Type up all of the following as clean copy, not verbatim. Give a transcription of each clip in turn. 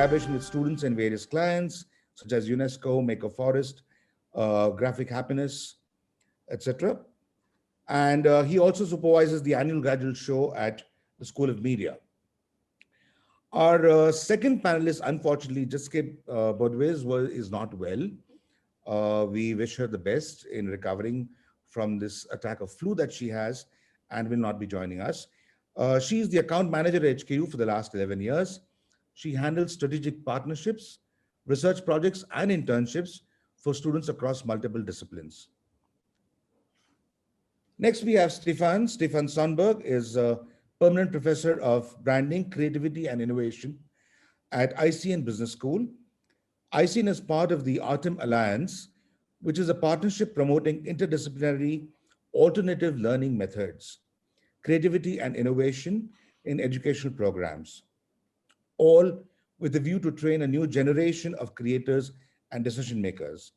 collaboration with students and various clients, such as UNESCO, Make a Forest, Graphic Happiness, etc. And he also supervises the annual graduate show at the School of Media. Our second panelist, unfortunately, Jitske Bodewes is not well. We wish her the best in recovering from this attack of flu that she has and will not be joining us. She is the account manager at HKU for the last 11 years. She handles strategic partnerships, research projects, and internships for students across multiple disciplines. Next, we have Stefan. Stefan Sandberg is a permanent professor of branding, creativity, and innovation at ICN Business School. ICN is part of the Artem Alliance, which is a partnership promoting interdisciplinary alternative learning methods, creativity, and innovation in educational programs, all with a view to train a new generation of creators and decision makers.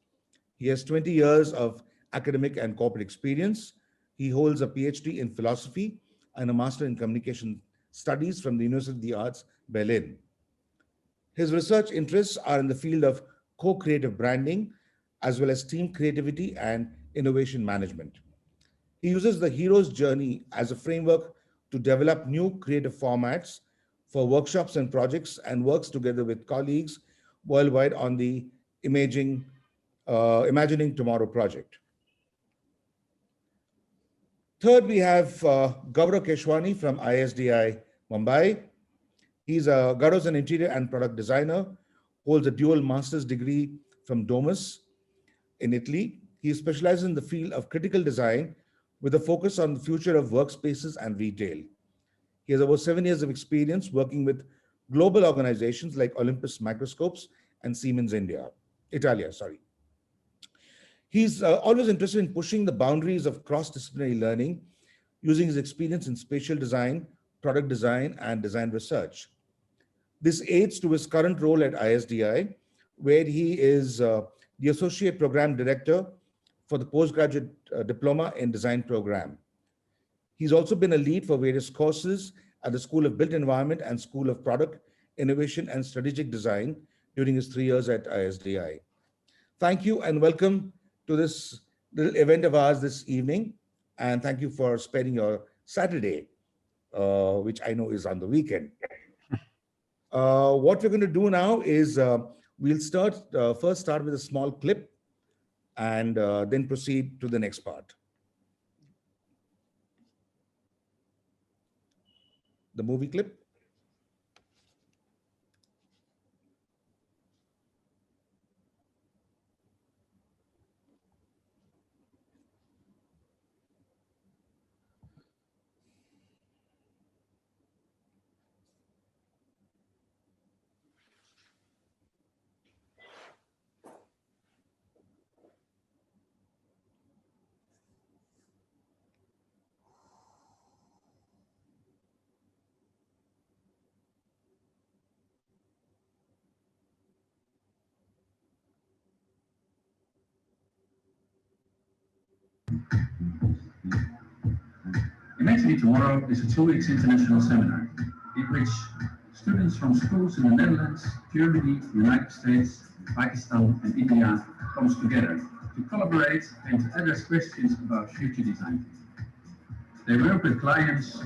He has 20 years of academic and corporate experience. He holds a PhD in philosophy and a master in communication studies from the University of the Arts, Berlin. His research interests are in the field of co-creative branding, as well as team creativity and innovation management. He uses the hero's journey as a framework to develop new creative formats for workshops and projects, and works together with colleagues worldwide on the Imagining Tomorrow project. Third, we have Gauri Keswani from ISDI, Mumbai. Gaurav's an interior and product designer, holds a dual master's degree from Domus in Italy. He specializes in the field of critical design with a focus on the future of workspaces and retail. He has over 7 years of experience working with global organizations like Olympus Microscopes and Siemens Italia. He's always interested in pushing the boundaries of cross-disciplinary learning using his experience in spatial design, product design, and design research. This aids to his current role at ISDI, where he is the Associate Program Director for the Postgraduate Diploma in Design program. He's also been a lead for various courses at the School of Built Environment and School of Product Innovation and Strategic Design during his 3 years at ISDI. Thank you and welcome to this little event of ours this evening. And thank you for spending your Saturday, which I know is on the weekend. What we're going to do now is we'll first start with a small clip and then proceed to the next part. The movie clip. Imagining Tomorrow is a 2 weeks international seminar in which students from schools in the Netherlands, Germany, United States, Pakistan, and India comes together to collaborate and to address questions about future design. They work with clients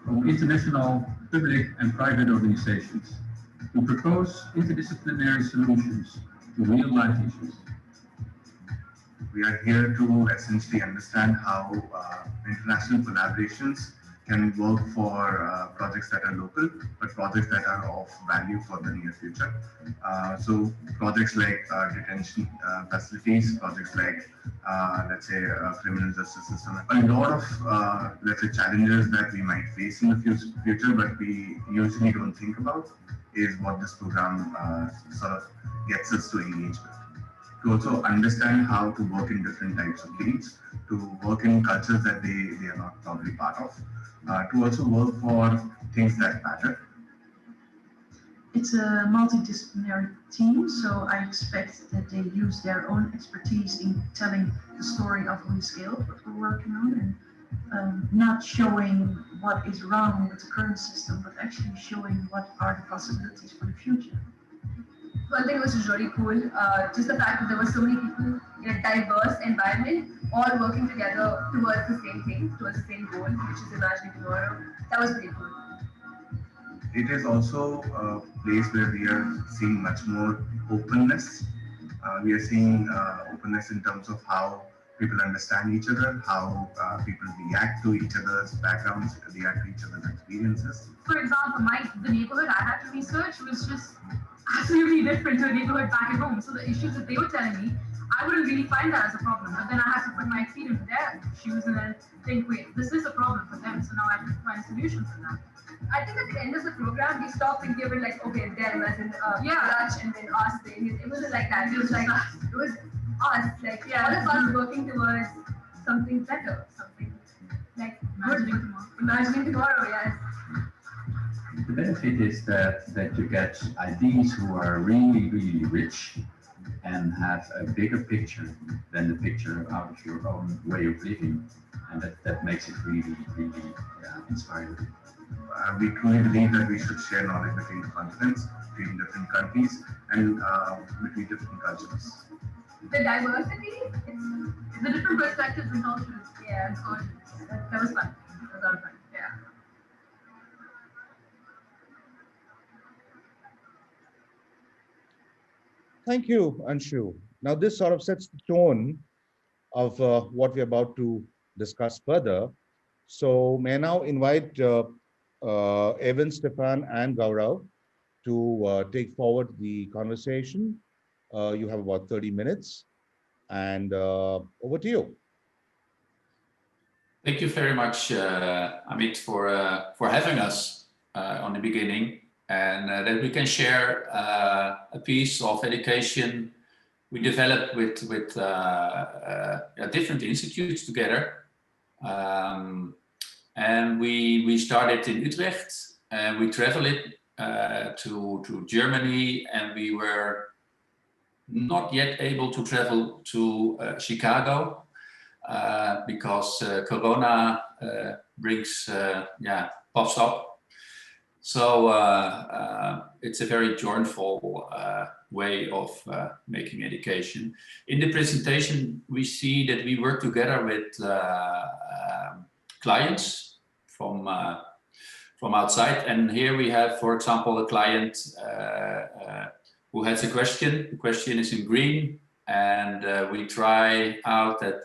from international, public, and private organizations to propose interdisciplinary solutions to real-life issues. We are here to essentially understand how international collaborations can work for projects that are local, but projects that are of value for the near future. So projects like detention facilities, projects like, let's say, criminal justice system. A lot of, let's say, challenges that we might face in the future, but we usually don't think about, is what this program sort of gets us to engage with. To also understand how to work in different types of teams, to work in cultures that they are not probably part of, to also work for things that matter. It's a multidisciplinary team, so I expect that they use their own expertise in telling the story of rescale, what we're working on, and not showing what is wrong with the current system, but actually showing what are the possibilities for the future. One thing which is really cool, just the fact that there were so many people in a diverse environment, all working together towards the same thing, towards the same goal, which is imagining tomorrow. That was pretty cool. It is also a place where we are seeing much more openness. We are seeing openness in terms of how people understand each other, how people react to each other's backgrounds, react to each other's experiences. For example, the neighborhood I had to research was just absolutely different to a neighborhood back at home. So the issues that they were telling me, I wouldn't really find that as a problem. But then I had to put my feet into their shoes and then think, wait, this is a problem for them. So now I have to find a solution for that. I think at the end of the program, we stopped and given like, okay, them as in Dutch and then us. It wasn't like that. It was like, it was us, like all of us working towards something better, something like imagining tomorrow, yes. The benefit is that you get IDs who are really, really rich and have a bigger picture than the picture out of your own way of living. And that makes it really, really inspiring. We truly believe that we should share knowledge between continents, between different countries, and between different cultures. The diversity, the different perspectives and cultures. Yeah, it's good. That was fun. That was a lot of fun. Yeah. Thank you, Anshu. Now, this sort of sets the tone of what we're about to discuss further. So, may I now invite Erwin, Stefan, and Gourav to take forward the conversation. You have about 30 minutes, and over to you. Thank you very much, Amit, for having us on the beginning, and that we can share a piece of education we developed with different institutes together. And we started in Utrecht, and we traveled to Germany, and we were not yet able to travel to Chicago because Corona pops up. So it's a very joyful way of making education. In the presentation, we see that we work together with clients from outside, and here we have, for example, a client who has a question. The question is in green, and we try out that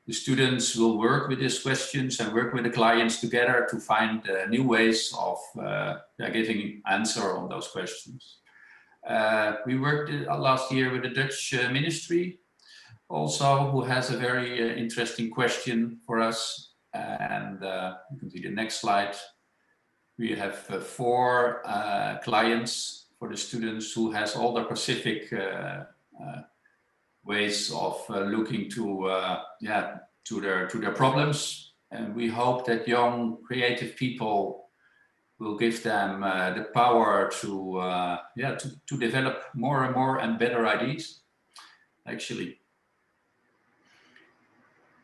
the students will work with these questions and work with the clients together to find new ways of giving answer on those questions. We worked last year with the Dutch ministry also, who has a very interesting question for us. And you can see the next slide. We have 4 clients for the students who has all the specific ways of looking to their problems, and we hope that young creative people will give them the power to develop more and more and better ideas. Actually,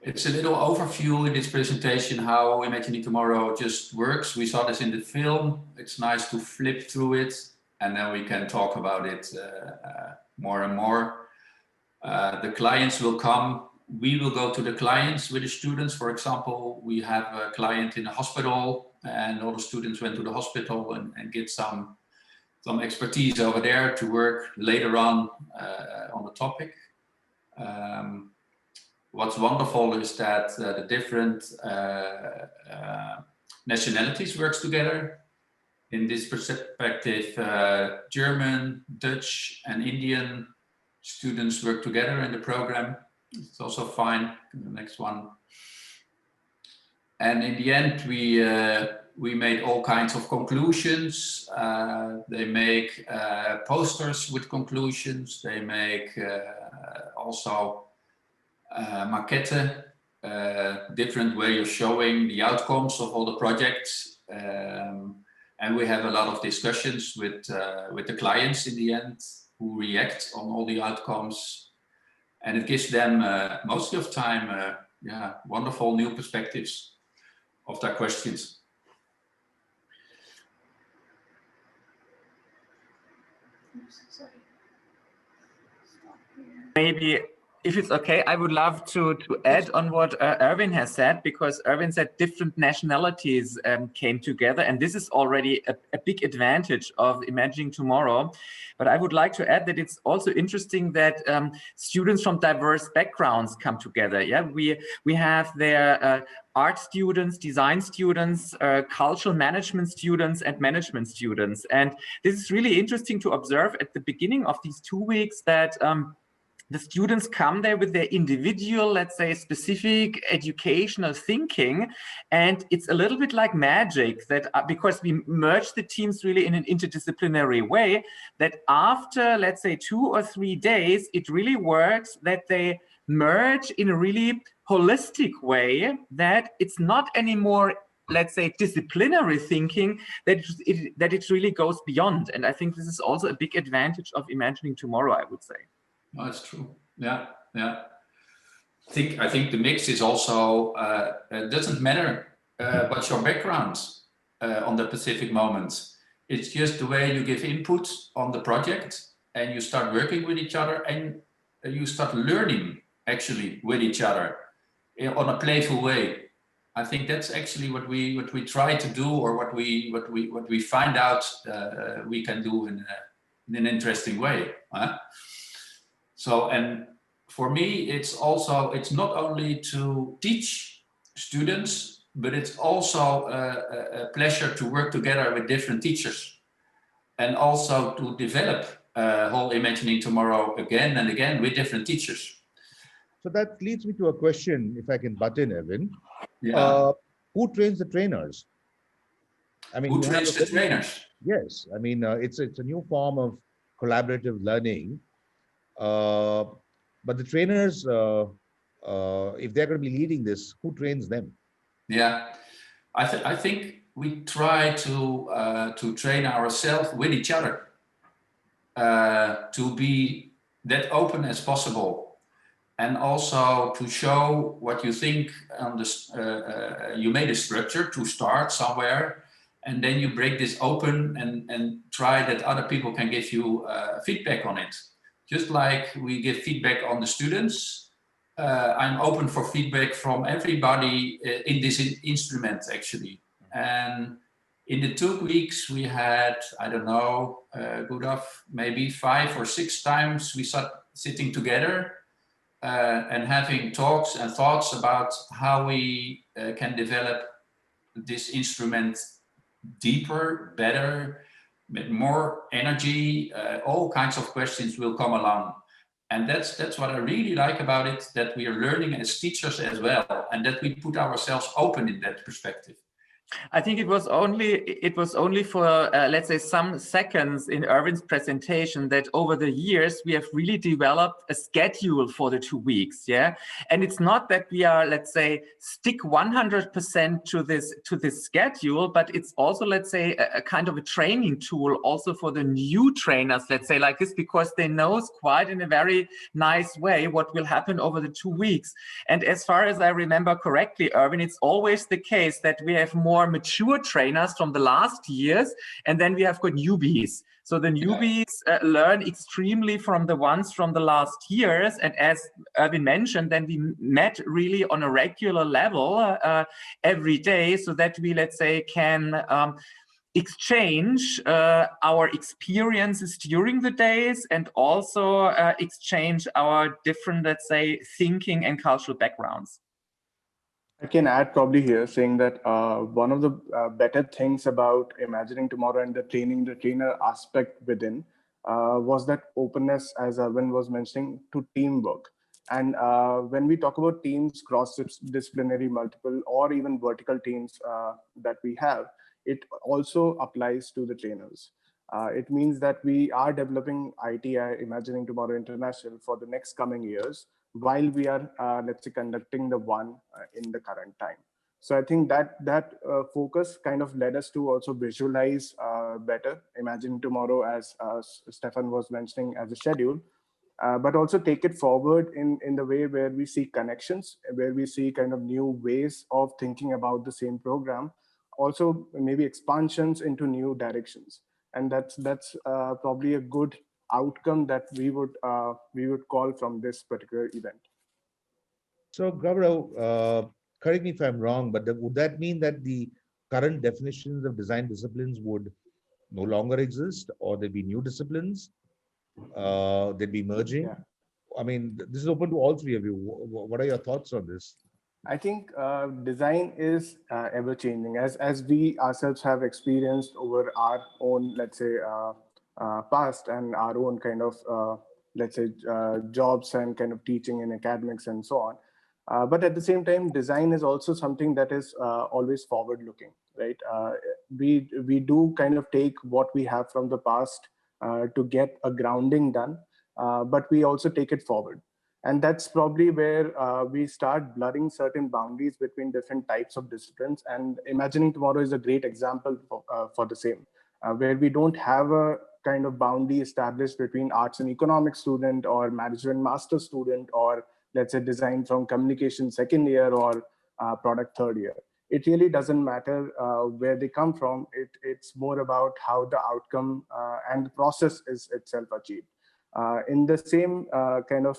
it's a little overview in this presentation how Imagining Tomorrow just works. We saw this in the film. It's nice to flip through it, and then we can talk about it more and more. The clients will come. We will go to the clients with the students. For example, we have a client in a hospital, and all the students went to the hospital and get some expertise over there to work later on the topic. What's wonderful is that the different nationalities works together. In this perspective, German, Dutch, and Indian students work together in the program. It's also fine. The next one. And in the end, we made all kinds of conclusions. They make posters with conclusions. They make also maquette, different way of showing the outcomes of all the projects. And we have a lot of discussions with the clients in the end, who react on all the outcomes, and it gives them most of the time wonderful new perspectives of their questions. Oops, sorry. Maybe, if it's okay, I would love to add on what Erwin has said, because Erwin said different nationalities came together, and this is already a big advantage of Imagining Tomorrow. But I would like to add that it's also interesting that students from diverse backgrounds come together. Yeah, we have their art students, design students, cultural management students, and management students. And this is really interesting to observe at the beginning of these 2 weeks that the students come there with their individual, let's say, specific educational thinking. And it's a little bit like magic that because we merge the teams really in an interdisciplinary way, that after, let's say, 2 or 3 days, it really works that they merge in a really holistic way, that it's not anymore, let's say, disciplinary thinking, that it really goes beyond. And I think this is also a big advantage of Imagining Tomorrow, I would say. No, that's true. Yeah, yeah. I think the mix is also, it doesn't matter what's your background on the specific moments. It's just the way you give input on the project, and you start working with each other, and you start learning actually with each other on a playful way. I think that's actually what we try to do, or what we find out we can do in an interesting way. Huh? So, and for me, it's not only to teach students, but it's also a pleasure to work together with different teachers, and also to develop whole Imagining Tomorrow again and again with different teachers. So that leads me to a question, if I can butt in, Erwin. Yeah. Who trains the trainers? I mean, who trains the trainers? Yes, I mean, it's a new form of collaborative learning. But the trainers, if they're going to be leading this, who trains them? Yeah, I think we try to train ourselves with each other, to be that open as possible, and also to show what you think on this. You made a structure to start somewhere, and then you break this open and try that other people can give you feedback on it. Just like we give feedback on the students, I'm open for feedback from everybody in this instrument, actually. And in the 2 weeks we had, I don't know, Gourav, maybe 5 or 6 times we sat sitting together and having talks and thoughts about how we can develop this instrument deeper, better, with more energy. All kinds of questions will come along, and that's what I really like about it, that we are learning as teachers as well, and that we put ourselves open in that perspective. I think it was only for let's say some seconds in Erwin's presentation that over the years we have really developed a schedule for the 2 weeks. Yeah, and it's not that we are, let's say, stick 100% to this schedule, but it's also, let's say, a kind of a training tool also for the new trainers, let's say, like this, because they know quite in a very nice way what will happen over the 2 weeks. And as far as I remember correctly, Erwin, it's always the case that we have more mature trainers from the last years, and then we have got newbies. So the newbies learn extremely from the ones from the last years. And as Erwin mentioned, then we met really on a regular level every day, so that we, let's say, can exchange our experiences during the days, and also exchange our different, let's say, thinking and cultural backgrounds. I can add probably here, saying that one of the better things about Imagining Tomorrow and the trainer aspect within was that openness, as Erwin was mentioning, to teamwork. And when we talk about teams, cross-disciplinary, multiple, or even vertical teams that we have, it also applies to the trainers. It means that we are developing ITI, Imagining Tomorrow International, for the next coming years, while we are, let's say, conducting the one in the current time. So I think that focus kind of led us to also visualize better Imagining Tomorrow, as Stefan was mentioning, as a schedule, but also take it forward in the way where we see connections, where we see kind of new ways of thinking about the same program, also maybe expansions into new directions. And that's probably a good outcome that we would call from this particular event. So, Gaurav, correct me if I'm wrong, but would that mean that the current definitions of design disciplines would no longer exist, or there'd be new disciplines? They'd be merging? Yeah. I mean, this is open to all three of you. What are your thoughts on this? I think design is ever changing, as we ourselves have experienced over our own, let's say, past and our own kind of, let's say, jobs and kind of teaching in academics and so on. But at the same time, design is also something that is always forward-looking, right? We do kind of take what we have from the past to get a grounding done, but we also take it forward. And that's probably where we start blurring certain boundaries between different types of disciplines. And Imagining Tomorrow is a great example for the same, where we don't have a kind of boundary established between arts and economics student or management master student, or let's say design from communication second year or product third year. It really doesn't matter where they come from. It's more about how the outcome and the process is itself achieved. In the same kind of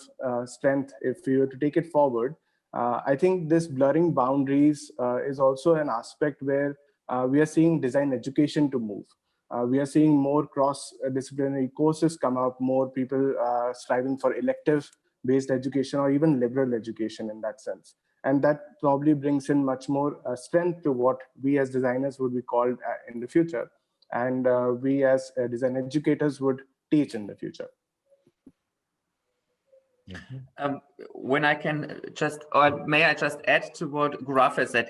strength, if we were to take it forward, I think this blurring boundaries is also an aspect where we are seeing design education to move. We are seeing more cross-disciplinary courses come up, more people striving for elective-based education or even liberal education in that sense. And that probably brings in much more strength to what we as designers would be called in the future. And we as design educators would teach in the future. When I can just, or may I just add to what Gourav has said,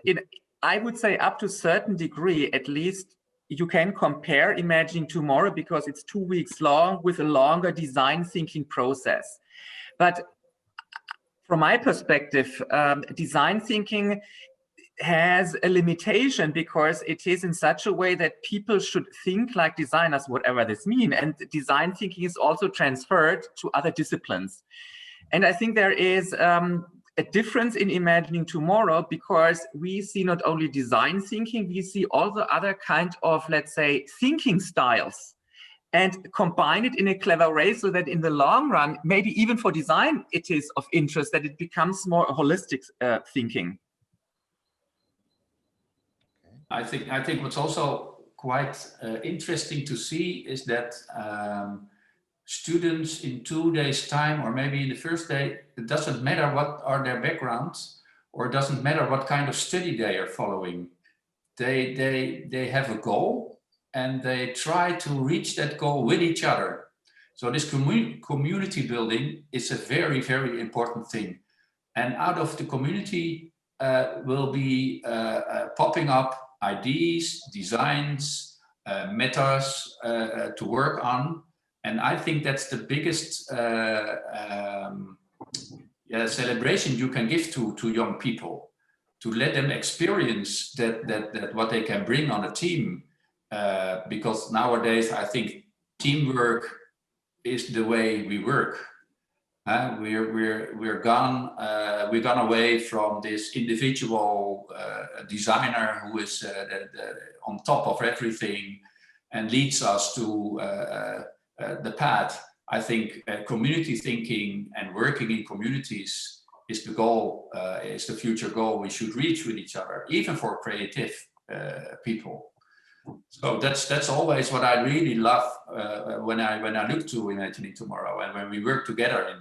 I would say up to a certain degree, at least you can compare Imagining Tomorrow because it's 2 weeks long with a longer design thinking process. But from my perspective, design thinking has a limitation because it is in such a way that people should think like designers, whatever this means. And design thinking is also transferred to other disciplines. And I think there is a difference in Imagining Tomorrow because we see not only design thinking, we see also other kind of, let's say, thinking styles and combine it in a clever way so that in the long run, maybe even for design, it is of interest that it becomes more holistic thinking. I think what's also quite interesting to see is that students in 2 days' time, or maybe in the first day, it doesn't matter what are their backgrounds, or it doesn't matter what kind of study they are following. They have a goal, and they try to reach that goal with each other. So this community building is a very, very important thing. And out of the community will be popping up ideas, designs, methods to work on. And I think that's the biggest celebration you can give to young people, to let them experience that what they can bring on a team. Because nowadays, I think teamwork is the way we work. We're gone away from this individual designer who is on top of everything and leads us to the path. I think community thinking and working in communities is the goal, is the future goal we should reach with each other, even for creative people. So that's always what I really love when I look to Imagining Tomorrow, and when we work together in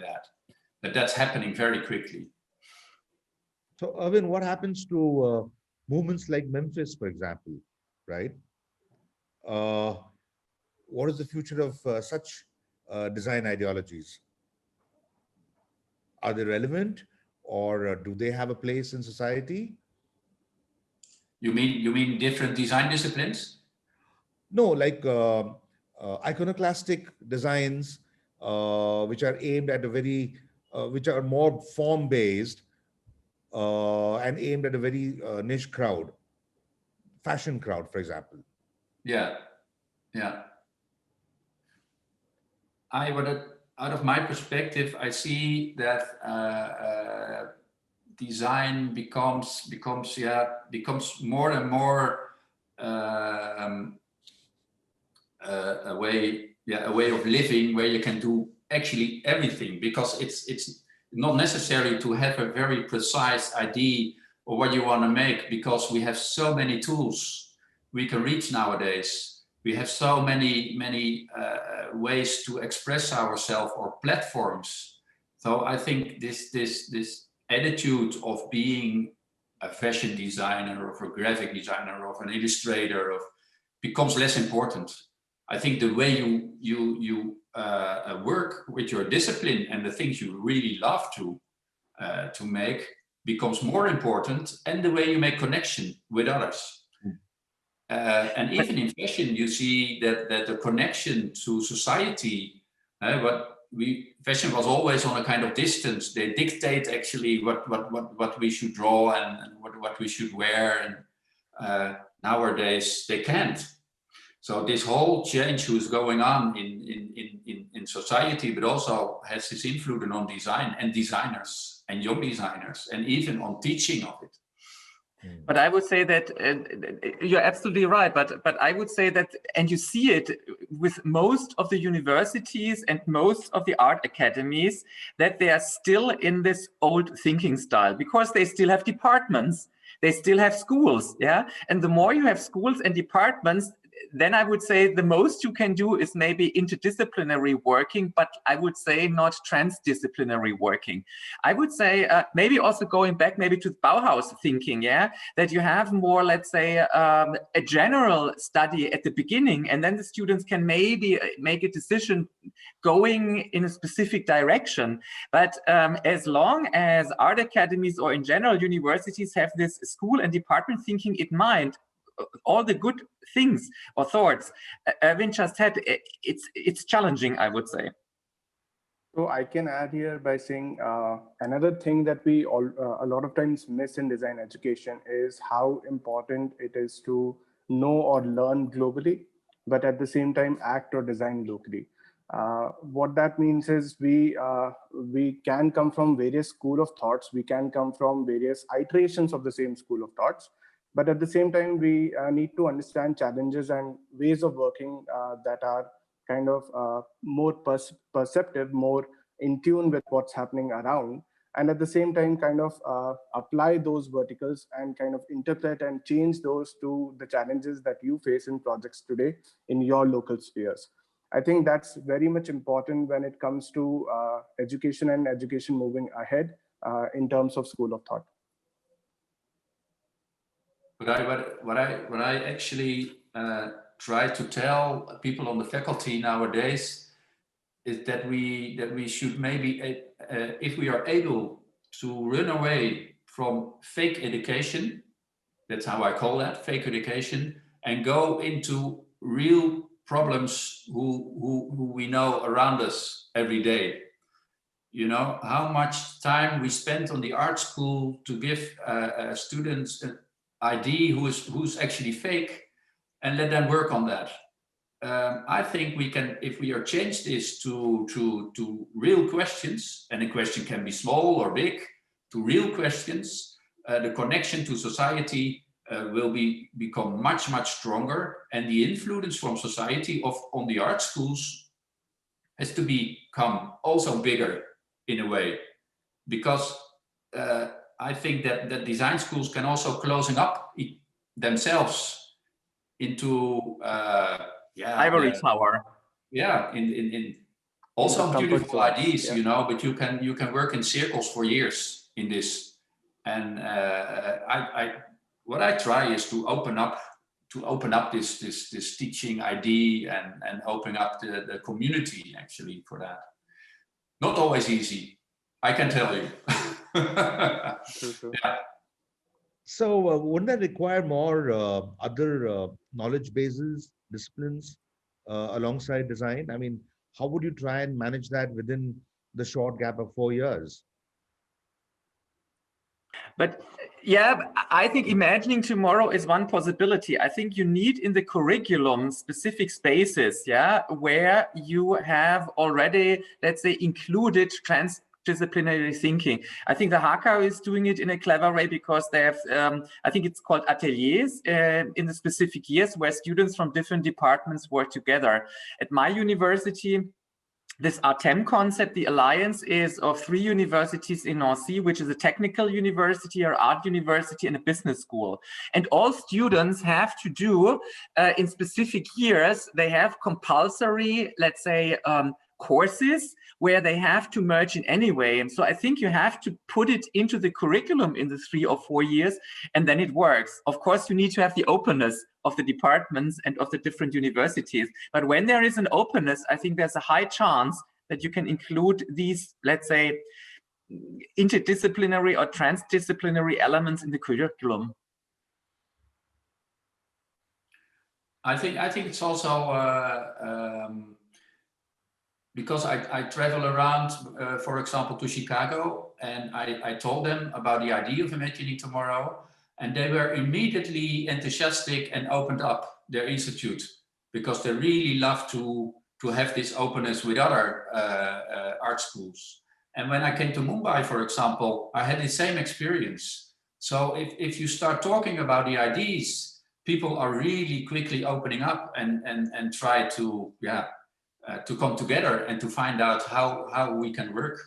that's happening very quickly. So, Erwin, what happens to movements like Memphis, for example, right? What is the future of such design ideologies? Are they relevant, or do they have a place in society? You mean different design disciplines? No, like iconoclastic designs, which are aimed at a very, which are more form-based and aimed at a very niche crowd, fashion crowd, for example. Yeah. I would, out of my perspective, I see that design becomes more and more a way a way of living where you can do actually everything, because it's not necessary to have a very precise idea of what you want to make, because we have so many tools we can reach nowadays. We have so many ways to express ourselves, or platforms. So I think this attitude of being a fashion designer, of a graphic designer, of an illustrator, becomes less important. I think the way you work with your discipline and the things you really love to make becomes more important, and the way you make connection with others. And even in fashion, you see that the connection to society, fashion was always on a kind of distance. They dictate actually what we should draw and what we should wear, and nowadays they can't. So this whole change who's going on in society, but also has this influence on design and designers and young designers, and even on teaching of it. But I would say that you're absolutely right. But I would say that, and you see it with most of the universities and most of the art academies, that they are still in this old thinking style, because they still have departments, they still have schools, yeah. And the more you have schools and departments, then I would say the most you can do is maybe interdisciplinary working, but I would say not transdisciplinary working. I would say maybe also going back maybe to Bauhaus thinking, yeah, that you have more, let's say, a general study at the beginning, and then the students can maybe make a decision going in a specific direction. But as long as art academies or in general universities have this school and department thinking in mind, all the good things or thoughts Erwin just had, it's challenging, I would say. So I can add here by saying another thing that we a lot of times miss in design education is how important it is to know or learn globally, but at the same time act or design locally. What that means is we can come from various school of thoughts, we can come from various iterations of the same school of thoughts, but at the same time, we need to understand challenges and ways of working that are kind of more perceptive, more in tune with what's happening around. And at the same time, kind of apply those verticals and kind of interpret and change those to the challenges that you face in projects today in your local spheres. I think that's very much important when it comes to education and education moving ahead in terms of school of thought. What I actually try to tell people on the faculty nowadays is that we should maybe, if we are able to run away from fake education, that's how I call that, fake education, and go into real problems who we know around us every day. You know, how much time we spend on the art school to give students an ID who's actually fake, and let them work on that. I think we can, if we are change this to real questions, and the question can be small or big, to real questions, the connection to society will become much stronger, and the influence from society on the art schools has to become also bigger in a way, because I think that design schools can also closing up themselves into ivory tower. Yeah, in also beautiful ideas, you know, but you can work in circles for years in this. And what I try is to open up this teaching idea and open up the community actually for that. Not always easy, I can tell you. True. Yeah. So wouldn't that require more other knowledge bases, disciplines alongside design? I mean, how would you try and manage that within the short gap of 4 years? But yeah, I think imagining tomorrow is one possibility. I think you need in the curriculum specific spaces, yeah, where you have already, let's say, included transdisciplinary thinking. I think the HAKA is doing it in a clever way because they have, I think it's called ateliers in the specific years where students from different departments work together. At my university, this ARTEM concept, the alliance, is of 3 universities in Nancy, which is a technical university, or art university, and a business school. And all students have to do, in specific years, they have compulsory, let's say, courses where they have to merge in any way. And so I think you have to put it into the curriculum in the 3 or 4 years, and then it works. Of course, you need to have the openness of the departments and of the different universities. But when there is an openness, I think there's a high chance that you can include these, let's say, interdisciplinary or transdisciplinary elements in the curriculum. I think it's also because I travel around, for example, to Chicago, and I told them about the idea of Imagining Tomorrow, and they were immediately enthusiastic and opened up their institute because they really love to have this openness with other art schools. And when I came to Mumbai, for example, I had the same experience. So if you start talking about the ideas, people are really quickly opening up and try to come together and to find out how we can work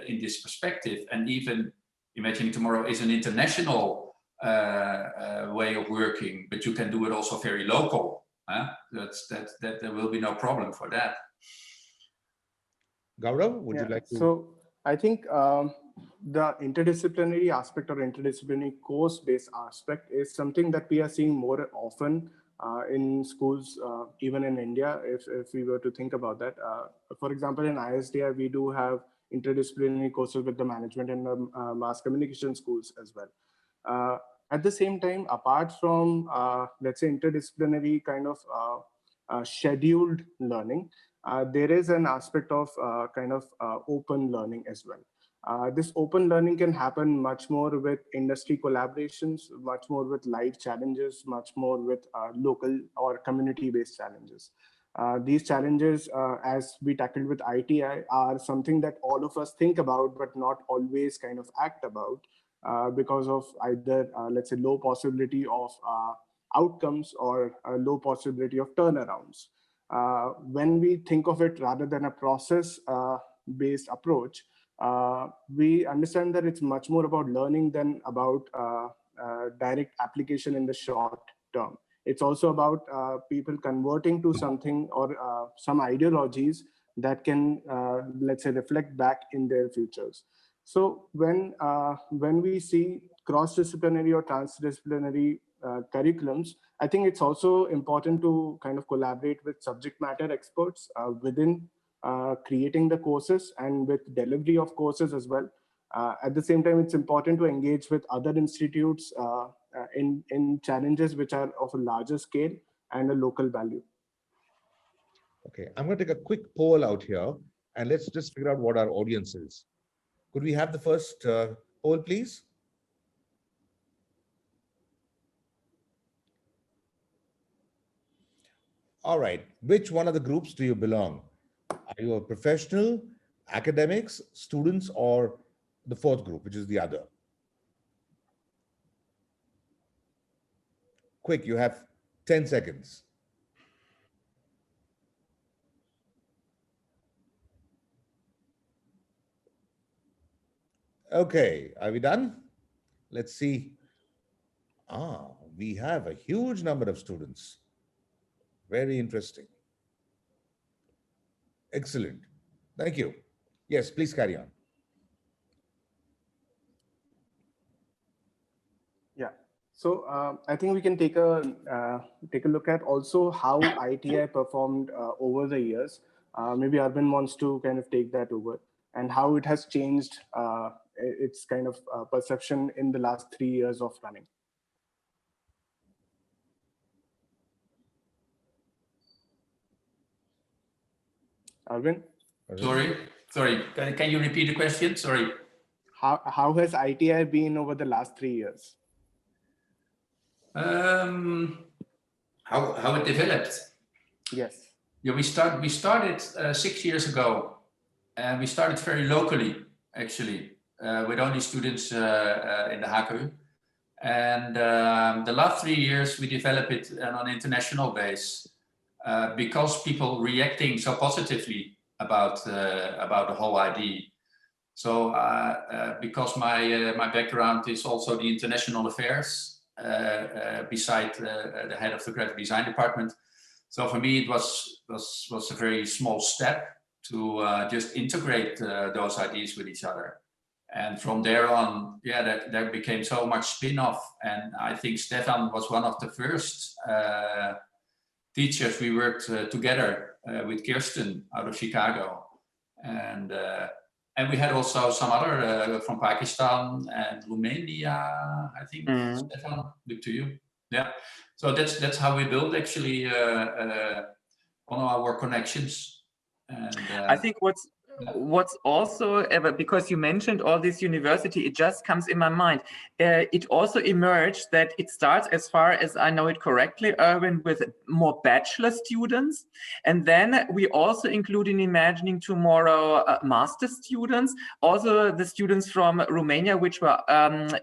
in this perspective. And even Imagining Tomorrow is an international way of working, but you can do it also very local. That there will be no problem for that. Gourav, would you like to? So I think the interdisciplinary aspect or interdisciplinary course-based aspect is something that we are seeing more often in schools, even in India, if we were to think about that. For example, in ISDI, we do have interdisciplinary courses with the management and the mass communication schools as well. At the same time, apart from, let's say, interdisciplinary kind of scheduled learning, there is an aspect of open learning as well. This open learning can happen much more with industry collaborations, much more with live challenges, much more with local or community-based challenges. These challenges, as we tackled with ITI, are something that all of us think about, but not always kind of act about because of either, let's say, low possibility of outcomes or a low possibility of turnarounds. When we think of it rather than a process-based approach, we understand that it's much more about learning than about direct application in the short term. It's also about people converting to something or some ideologies that can, let's say, reflect back in their futures. So when we see cross-disciplinary or transdisciplinary curriculums, I think it's also important to kind of collaborate with subject matter experts within creating the courses and with delivery of courses as well. At the same time, it's important to engage with other institutes in challenges which are of a larger scale and a local value. Okay, I'm going to take a quick poll out here and let's just figure out what our audience is. Could we have the first poll, please? All right, which one of the groups do you belong? Are you a professional, academics, students, or the fourth group, which is the other? Quick, you have 10 seconds. Okay, are we done? Let's see. We have a huge number of students. Very interesting. Excellent. Thank you. Yes, please carry on. Yeah. So I think we can take a look at also how ITI performed over the years. Maybe Erwin wants to kind of take that over and how it has changed its kind of perception in the last 3 years of running. Erwin? Sorry. Can you repeat the question? Sorry. How has ITI been over the last 3 years? How it developed? Yes. Yeah, we started 6 years ago, and we started very locally. actually, with only students in the HKU. And the last 3 years, we developed it on an international base because people reacting so positively about the whole idea. So because my background is also the international affairs, beside the head of the graphic design department. So for me, it was a very small step to just integrate those ideas with each other. And from there on, yeah, there became so much spin-off. And I think Stefan was one of the first teachers we worked together with Kirsten out of Chicago. And we had also some other from Pakistan and Romania, I think. Stefan, look to you. Yeah, so that's how we build actually on our connections. And I think what's also, because you mentioned all this university, it just comes in my mind. It also emerged that it starts, as far as I know it correctly, Erwin, with more bachelor students. And then we also include in Imagining Tomorrow master students, also the students from Romania, which were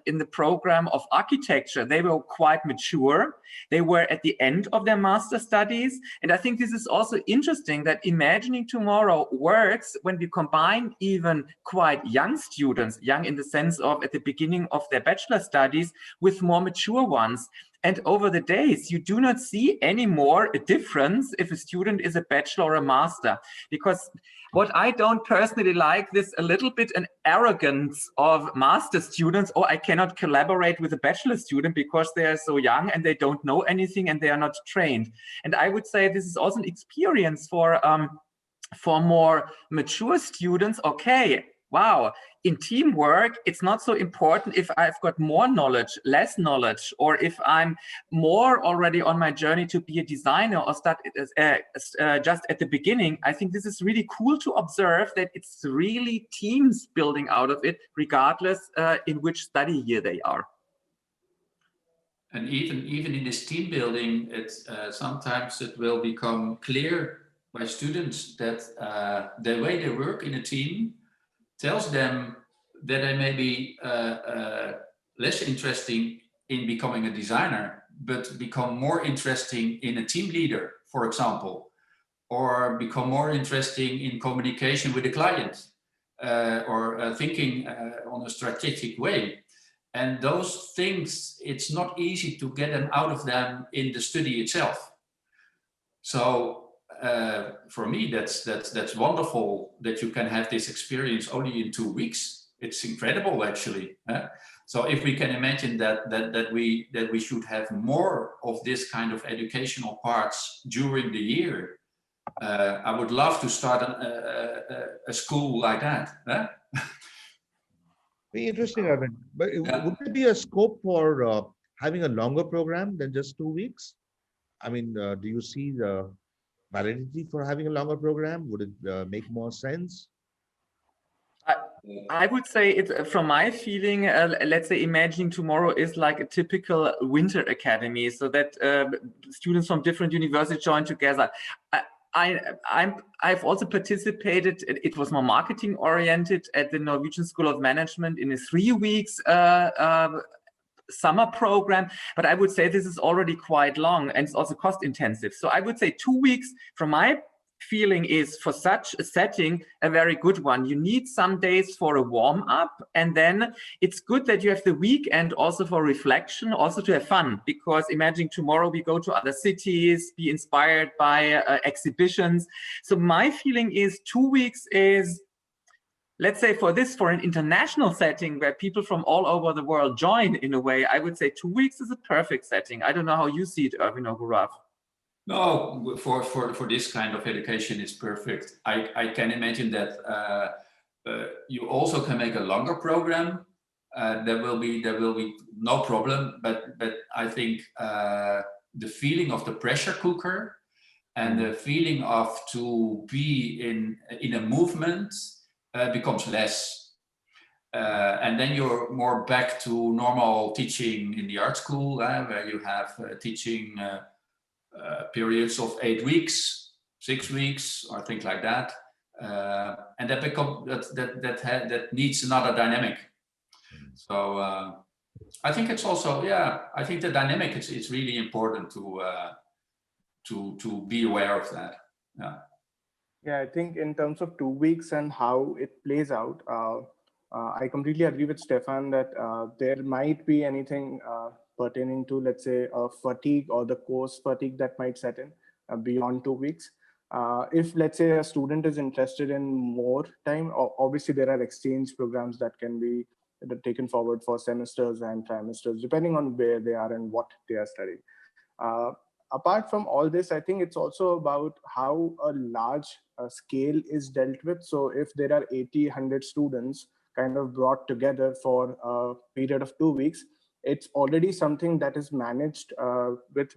in the program of architecture. They were quite mature. They were at the end of their master studies. And I think this is also interesting that Imagining Tomorrow works when we combine even quite young students, young in the sense of at the beginning of their bachelor studies, with more mature ones. And over the days, you do not see anymore a difference if a student is a bachelor or a master, because what I don't personally like this a little bit an arrogance of master students, or I cannot collaborate with a bachelor student because they are so young and they don't know anything and they are not trained. And I would say this is also an experience for more mature students. Okay, wow, in teamwork, it's not so important if I've got more knowledge, less knowledge, or if I'm more already on my journey to be a designer or start just at the beginning. I think this is really cool to observe that it's really teams building out of it, regardless in which study year they are. And even in this team building, it's sometimes it will become clear by students that the way they work in a team tells them that they may be less interesting in becoming a designer, but become more interesting in a team leader, for example, or become more interesting in communication with the client, or thinking on a strategic way. And those things, it's not easy to get them out of them in the study itself. So for me, that's wonderful that you can have this experience only in 2 weeks. It's incredible, actually. So if we can imagine that we should have more of this kind of educational parts during the year, I would love to start a school like that. Very interesting, Erwin. But would there be a scope for having a longer program than just 2 weeks? I mean, do you see the validity for having a longer program? Would it make more sense? I would say it, from my feeling, let's say Imagining Tomorrow is like a typical winter academy, so that students from different universities join together. I've also participated, it was more marketing oriented at the Norwegian School of Management in a 3 weeks summer program, but I would say this is already quite long and it's also cost intensive. So I would say 2 weeks from my feeling is for such a setting a very good one. You need some days for a warm up, and then it's good that you have the weekend also for reflection, also to have fun, because Imagining Tomorrow we go to other cities, be inspired by exhibitions. So my feeling is 2 weeks is, let's say for an international setting where people from all over the world join in a way, I would say 2 weeks is a perfect setting. I don't know how you see it, Erwin or Gourav. No, for this kind of education, it's perfect. I can imagine that you also can make a longer program. There will be no problem, but I think the feeling of the pressure cooker and the feeling of to be in a movement becomes less. And then you're more back to normal teaching in the art school, where you have teaching periods of 8 weeks, 6 weeks, or things like that. and that needs another dynamic. So I think it's also, I think the dynamic it's really important to be aware of that. Yeah, I think in terms of 2 weeks and how it plays out, I completely agree with Stefan that there might be anything pertaining to, let's say, fatigue or the course fatigue that might set in beyond 2 weeks. If, let's say, a student is interested in more time, obviously there are exchange programs that can be taken forward for semesters and trimesters, depending on where they are and what they are studying. Apart from all this, I think it's also about how a large scale is dealt with. So if there are 80, 100 students kind of brought together for a period of 2 weeks, it's already something that is managed with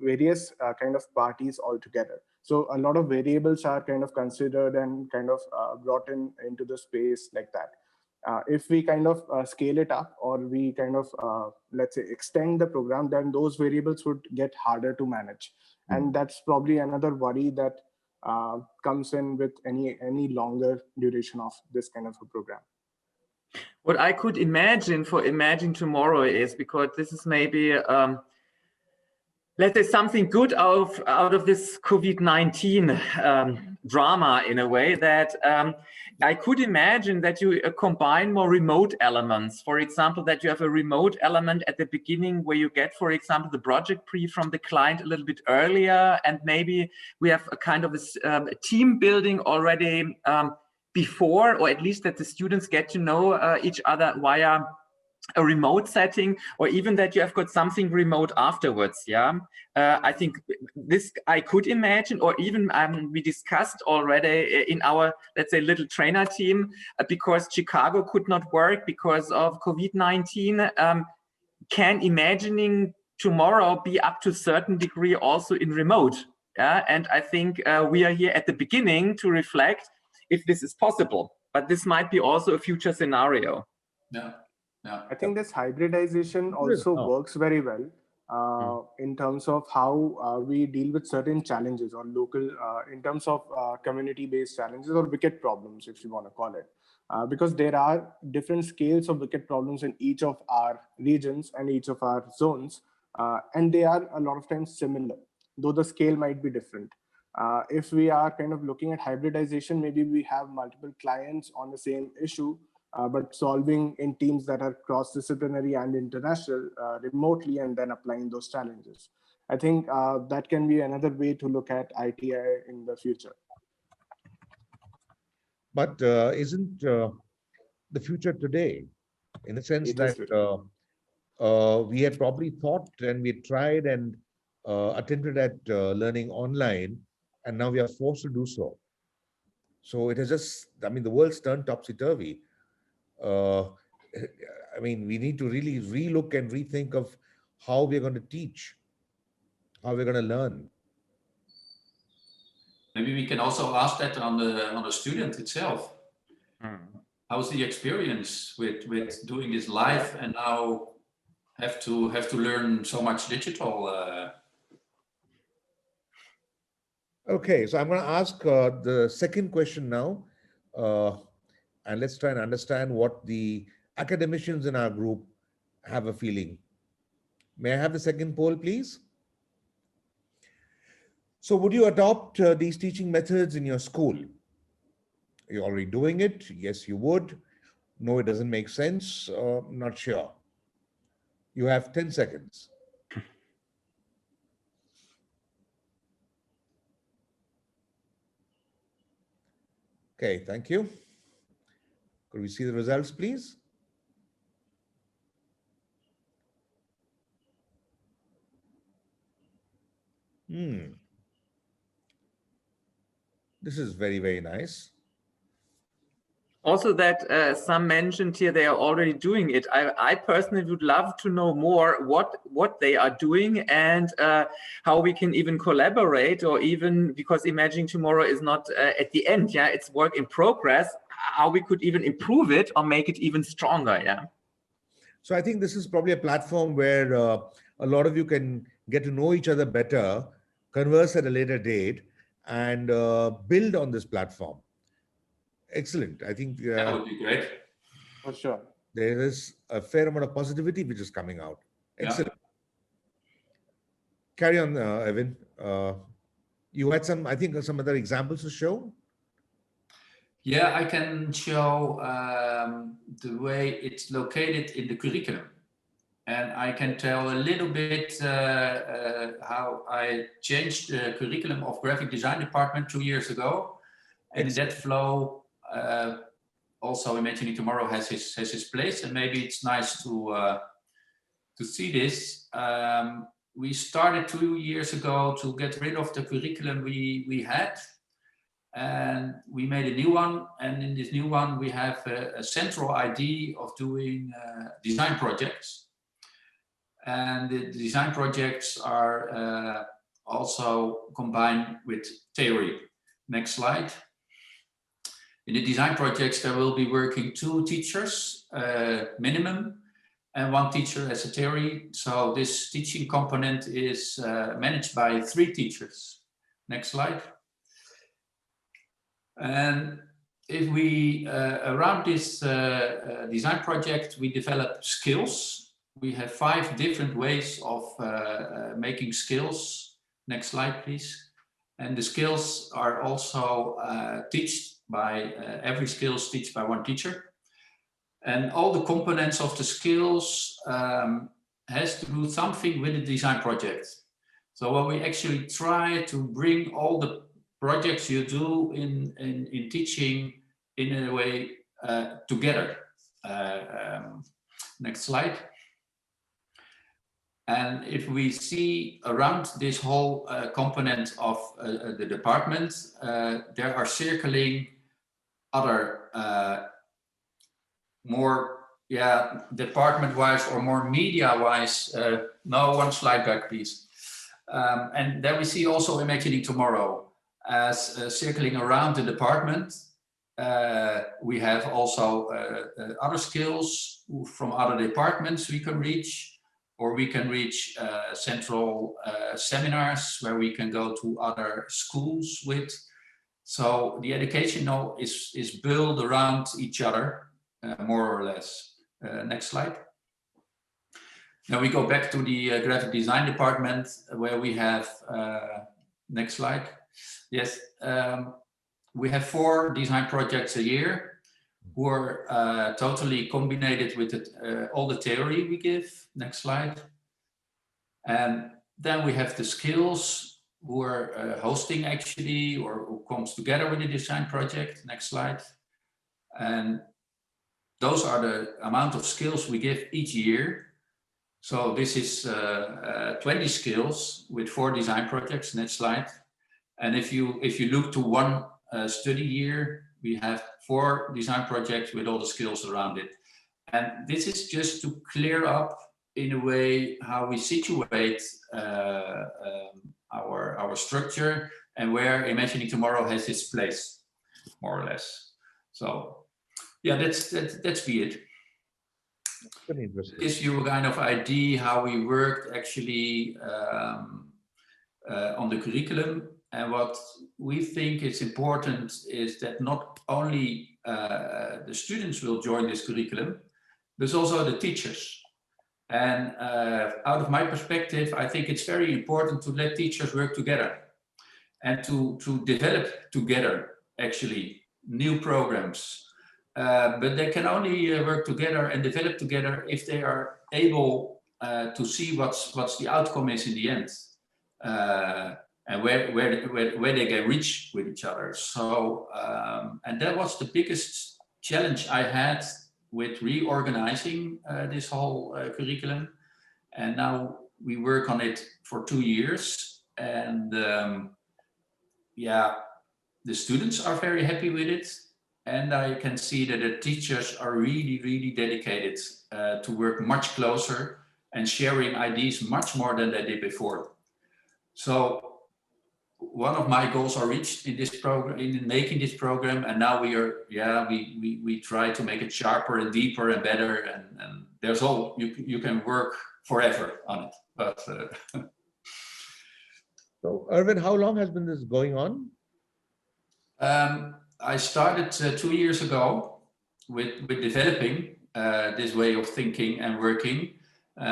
various kind of parties altogether. So a lot of variables are kind of considered and kind of brought into the space like that. If we kind of scale it up, or we kind of, let's say, extend the program, then those variables would get harder to manage. And that's probably another worry that comes in with any longer duration of this kind of a program. What I could imagine for Imagine Tomorrow is, because this is maybe, let's say, something good out of this COVID-19 drama, in a way, that I could imagine that you combine more remote elements. For example, that you have a remote element at the beginning where you get, for example, the project brief from the client a little bit earlier, and maybe we have a kind of a team building already before, or at least that the students get to know each other via a remote setting, or even that you have got something remote afterwards. I think this I could imagine, or even we discussed already in our, let's say, little trainer team, because Chicago could not work because of COVID-19. Can Imagining Tomorrow be up to a certain degree also in remote? And I think we are here at the beginning to reflect if this is possible, but this might be also a future scenario. I think this hybridization also works very well in terms of how we deal with certain challenges, or local, in terms of community-based challenges or wicket problems, if you want to call it. Because there are different scales of wicket problems in each of our regions and each of our zones, and they are a lot of times similar, though the scale might be different. If we are kind of looking at hybridization, maybe we have multiple clients on the same issue, but solving in teams that are cross-disciplinary and international remotely, and then applying those challenges. I think that can be another way to look at ITI in the future. But isn't the future today, in the sense that we had probably thought and we tried and attempted at learning online, and now we are forced to do so. So it has just, I mean, the world's turned topsy-turvy. I mean, we need to really relook and rethink of how we're going to teach, how we're going to learn. Maybe we can also ask that on the student itself. How's the experience with doing this live and now have to learn so much digital? Okay, so I'm going to ask the second question now, and let's try and understand what the academicians in our group have a feeling. May I have the second poll, please? So would you adopt these teaching methods in your school? Are you already doing it? Yes, you would. No, it doesn't make sense. Not sure. You have 10 seconds. Okay, thank you. Could we see the results, please? This is very, very nice. Also that some mentioned here they are already doing it. I personally would love to know more what they are doing, and how we can even collaborate, or even, because Imagining Tomorrow is not at the end, it's work in progress, how we could even improve it or make it even stronger. So I think this is probably a platform where a lot of you can get to know each other better, converse at a later date, and build on this platform. Excellent. I think That would be great. For sure. there is a fair amount of positivity which is coming out. Excellent. Carry on, Erwin. You had some, I think, some other examples to show. Yeah, I can show the way it's located in the curriculum. And I can tell a little bit how I changed the curriculum of graphic design department 2 years ago. And in that flow, also Imagining Tomorrow has his place, and maybe it's nice to see this. We started 2 years ago to get rid of the curriculum we had, and we made a new one. And in this new one, we have a central idea of doing design projects. And the design projects are also combined with theory. Next slide. In the design projects, there will be working 2 teachers minimum, and 1 teacher as a theory. So this teaching component is managed by 3 teachers. Next slide. And if we, around this design project, we develop skills. We have 5 different ways of making skills. Next slide, please. And the skills are also taught by, every skill is taught by 1 teacher. And all the components of the skills has to do something with the design project. So what we actually try to bring all the projects you do in teaching in a way together. Next slide. And if we see around this whole component of the department, there are circling other more department-wise or more media-wise. No, 1 slide back, please. And then we see also Imagining Tomorrow as circling around the department. We have also other skills from other departments we can reach. Or we can reach central seminars where we can go to other schools with. So the education now is built around each other, more or less. Next slide. Now we go back to the graphic design department where we have, next slide. Yes, we have 4 design projects a year, who are totally combined with all the theory we give. Next slide. And then we have the skills who are hosting actually, or who comes together with the design project. Next slide. And those are the amount of skills we give each year. So this is 20 skills with 4 design projects. Next slide. And if you look to 1 study year, we have 4 design projects with all the skills around it. And this is just to clear up in a way how we situate our structure and where Imagining Tomorrow has its place, more or less. So yeah, that's be it. Very interesting. Gives you a kind of idea how we worked actually on the curriculum. And what we think is important is that not only the students will join this curriculum, but also the teachers. And out of my perspective, I think it's very important to let teachers work together and to develop together, actually, new programs. But they can only work together and develop together if they are able to see what's the outcome is in the end. And where they can reach with each other. So, and that was the biggest challenge I had with reorganizing this whole curriculum. And now we work on it for 2 years. And yeah, the students are very happy with it. And I can see that the teachers are really, really dedicated to work much closer and sharing ideas much more than they did before. So one of my goals are reached in this program, in making this program, and now we are, we try to make it sharper and deeper and better, and there's all you can work forever on it. But so, Erwin, how long has been this going on? I started 2 years ago with developing this way of thinking and working.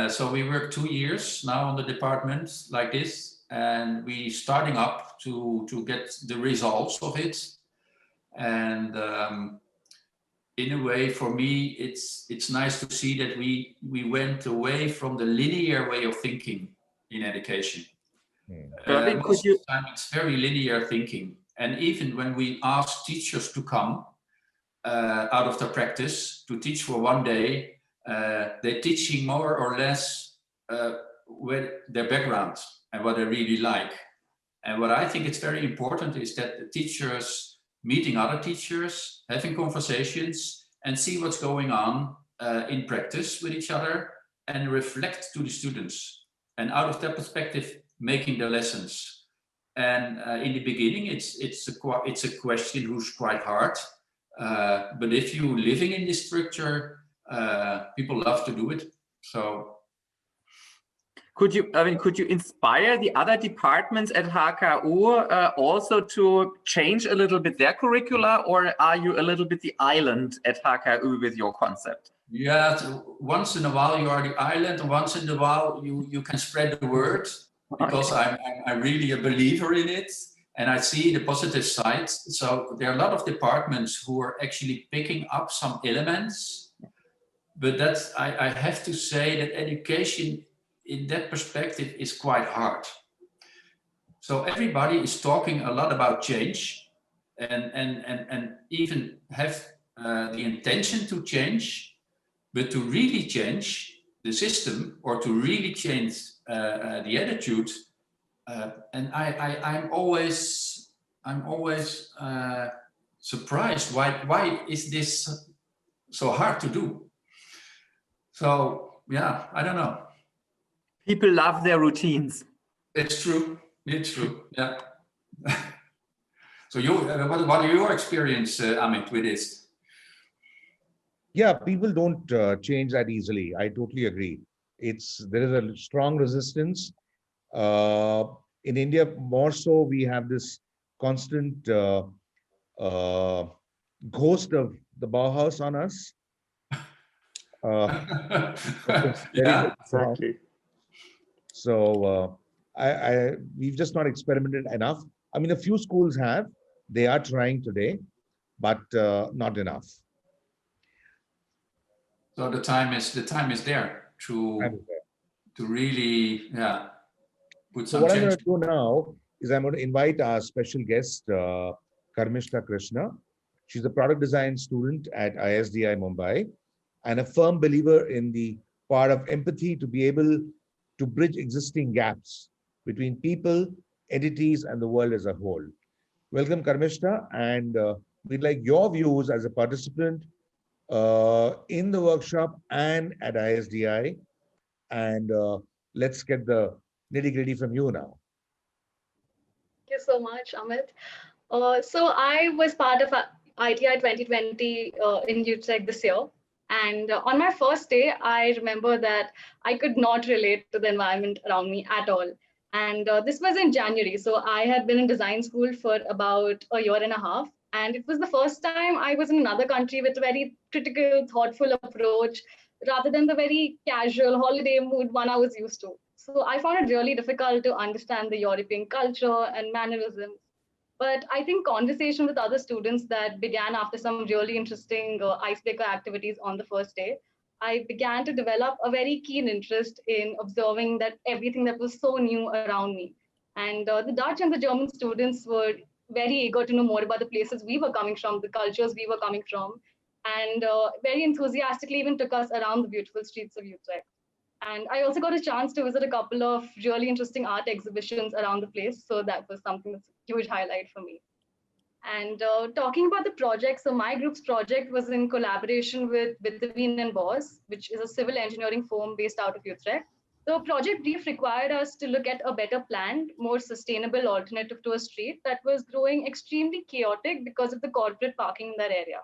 So we work 2 years now on the department like this, and we starting up to get the results of it. And in a way, for me, it's nice to see that we went away from the linear way of thinking in education. Erwin, Most of the time it's very linear thinking. And even when we ask teachers to come out of their practice to teach for 1 day, they're teaching more or less with their background and what they really like. And what I think is very important is that the teachers meeting other teachers, having conversations, and see what's going on in practice with each other, and reflect to the students. And out of that perspective, making the lessons. And in the beginning, it's a question who's quite hard. But if you're living in this structure, people love to do it. So. Could you inspire the other departments at HKU also to change a little bit their curricula, or are you a little bit the island at HKU with your concept? Yeah, once in a while you are the island, and once in a while you can spread the word, because I'm really a believer in it, and I see the positive side. So there are a lot of departments who are actually picking up some elements, but that's I have to say that education in that perspective is quite hard. So everybody is talking a lot about change, and even have the intention to change, but to really change the system or to really change the attitude, and I'm always surprised why is this so hard to do. So yeah, I don't know. People love their routines. It's true. It's true. Yeah. So what are your experience, Amit, with this? Yeah, people don't change that easily. I totally agree. There is a strong resistance. In India, more so, we have this constant ghost of the Bauhaus on us. Yeah, exactly. So we've just not experimented enough. I mean, a few schools have. They are trying today, but not enough. So the time is there to really put some so what change. I'm going to do now is I'm going to invite our special guest, Karmistha Krishna. She's a product design student at ISDI Mumbai and a firm believer in the power of empathy to be able to bridge existing gaps between people, entities, and the world as a whole. Welcome, Karmistha, and we'd like your views as a participant in the workshop and at ISDI. And let's get the nitty-gritty from you now. Thank you so much, Amit. So I was part of ITI 2020 in Utrecht this year. And on my first day, I remember that I could not relate to the environment around me at all. And this was in January. So I had been in design school for about a year and a half. And it was the first time I was in another country with a very critical, thoughtful approach, rather than the very casual holiday mood one I was used to. So I found it really difficult to understand the European culture and mannerisms. But I think conversation with other students that began after some really interesting icebreaker activities on the first day, I began to develop a very keen interest in observing that everything that was so new around me. And the Dutch and the German students were very eager to know more about the places we were coming from, the cultures we were coming from, and very enthusiastically even took us around the beautiful streets of Utrecht. And I also got a chance to visit a couple of really interesting art exhibitions around the place. So that was something that's a huge highlight for me. And talking about the project, so my group's project was in collaboration with Witteveen and Bos, which is a civil engineering firm based out of Utrecht. The project brief required us to look at a better planned, more sustainable alternative to a street that was growing extremely chaotic because of the corporate parking in that area.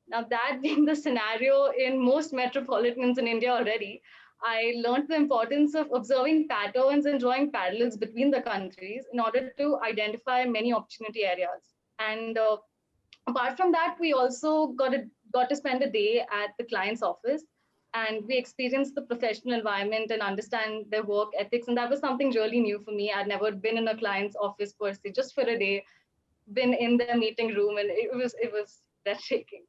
Now, that being the scenario in most metropolitans in India already, I learned the importance of observing patterns and drawing parallels between the countries in order to identify many opportunity areas. And Apart from that, we also got to spend a day at the client's office, and we experienced the professional environment and understand their work ethics. And that was something really new for me. I'd never been in a client's office per se, just for a day, been in their meeting room, and it was breathtaking.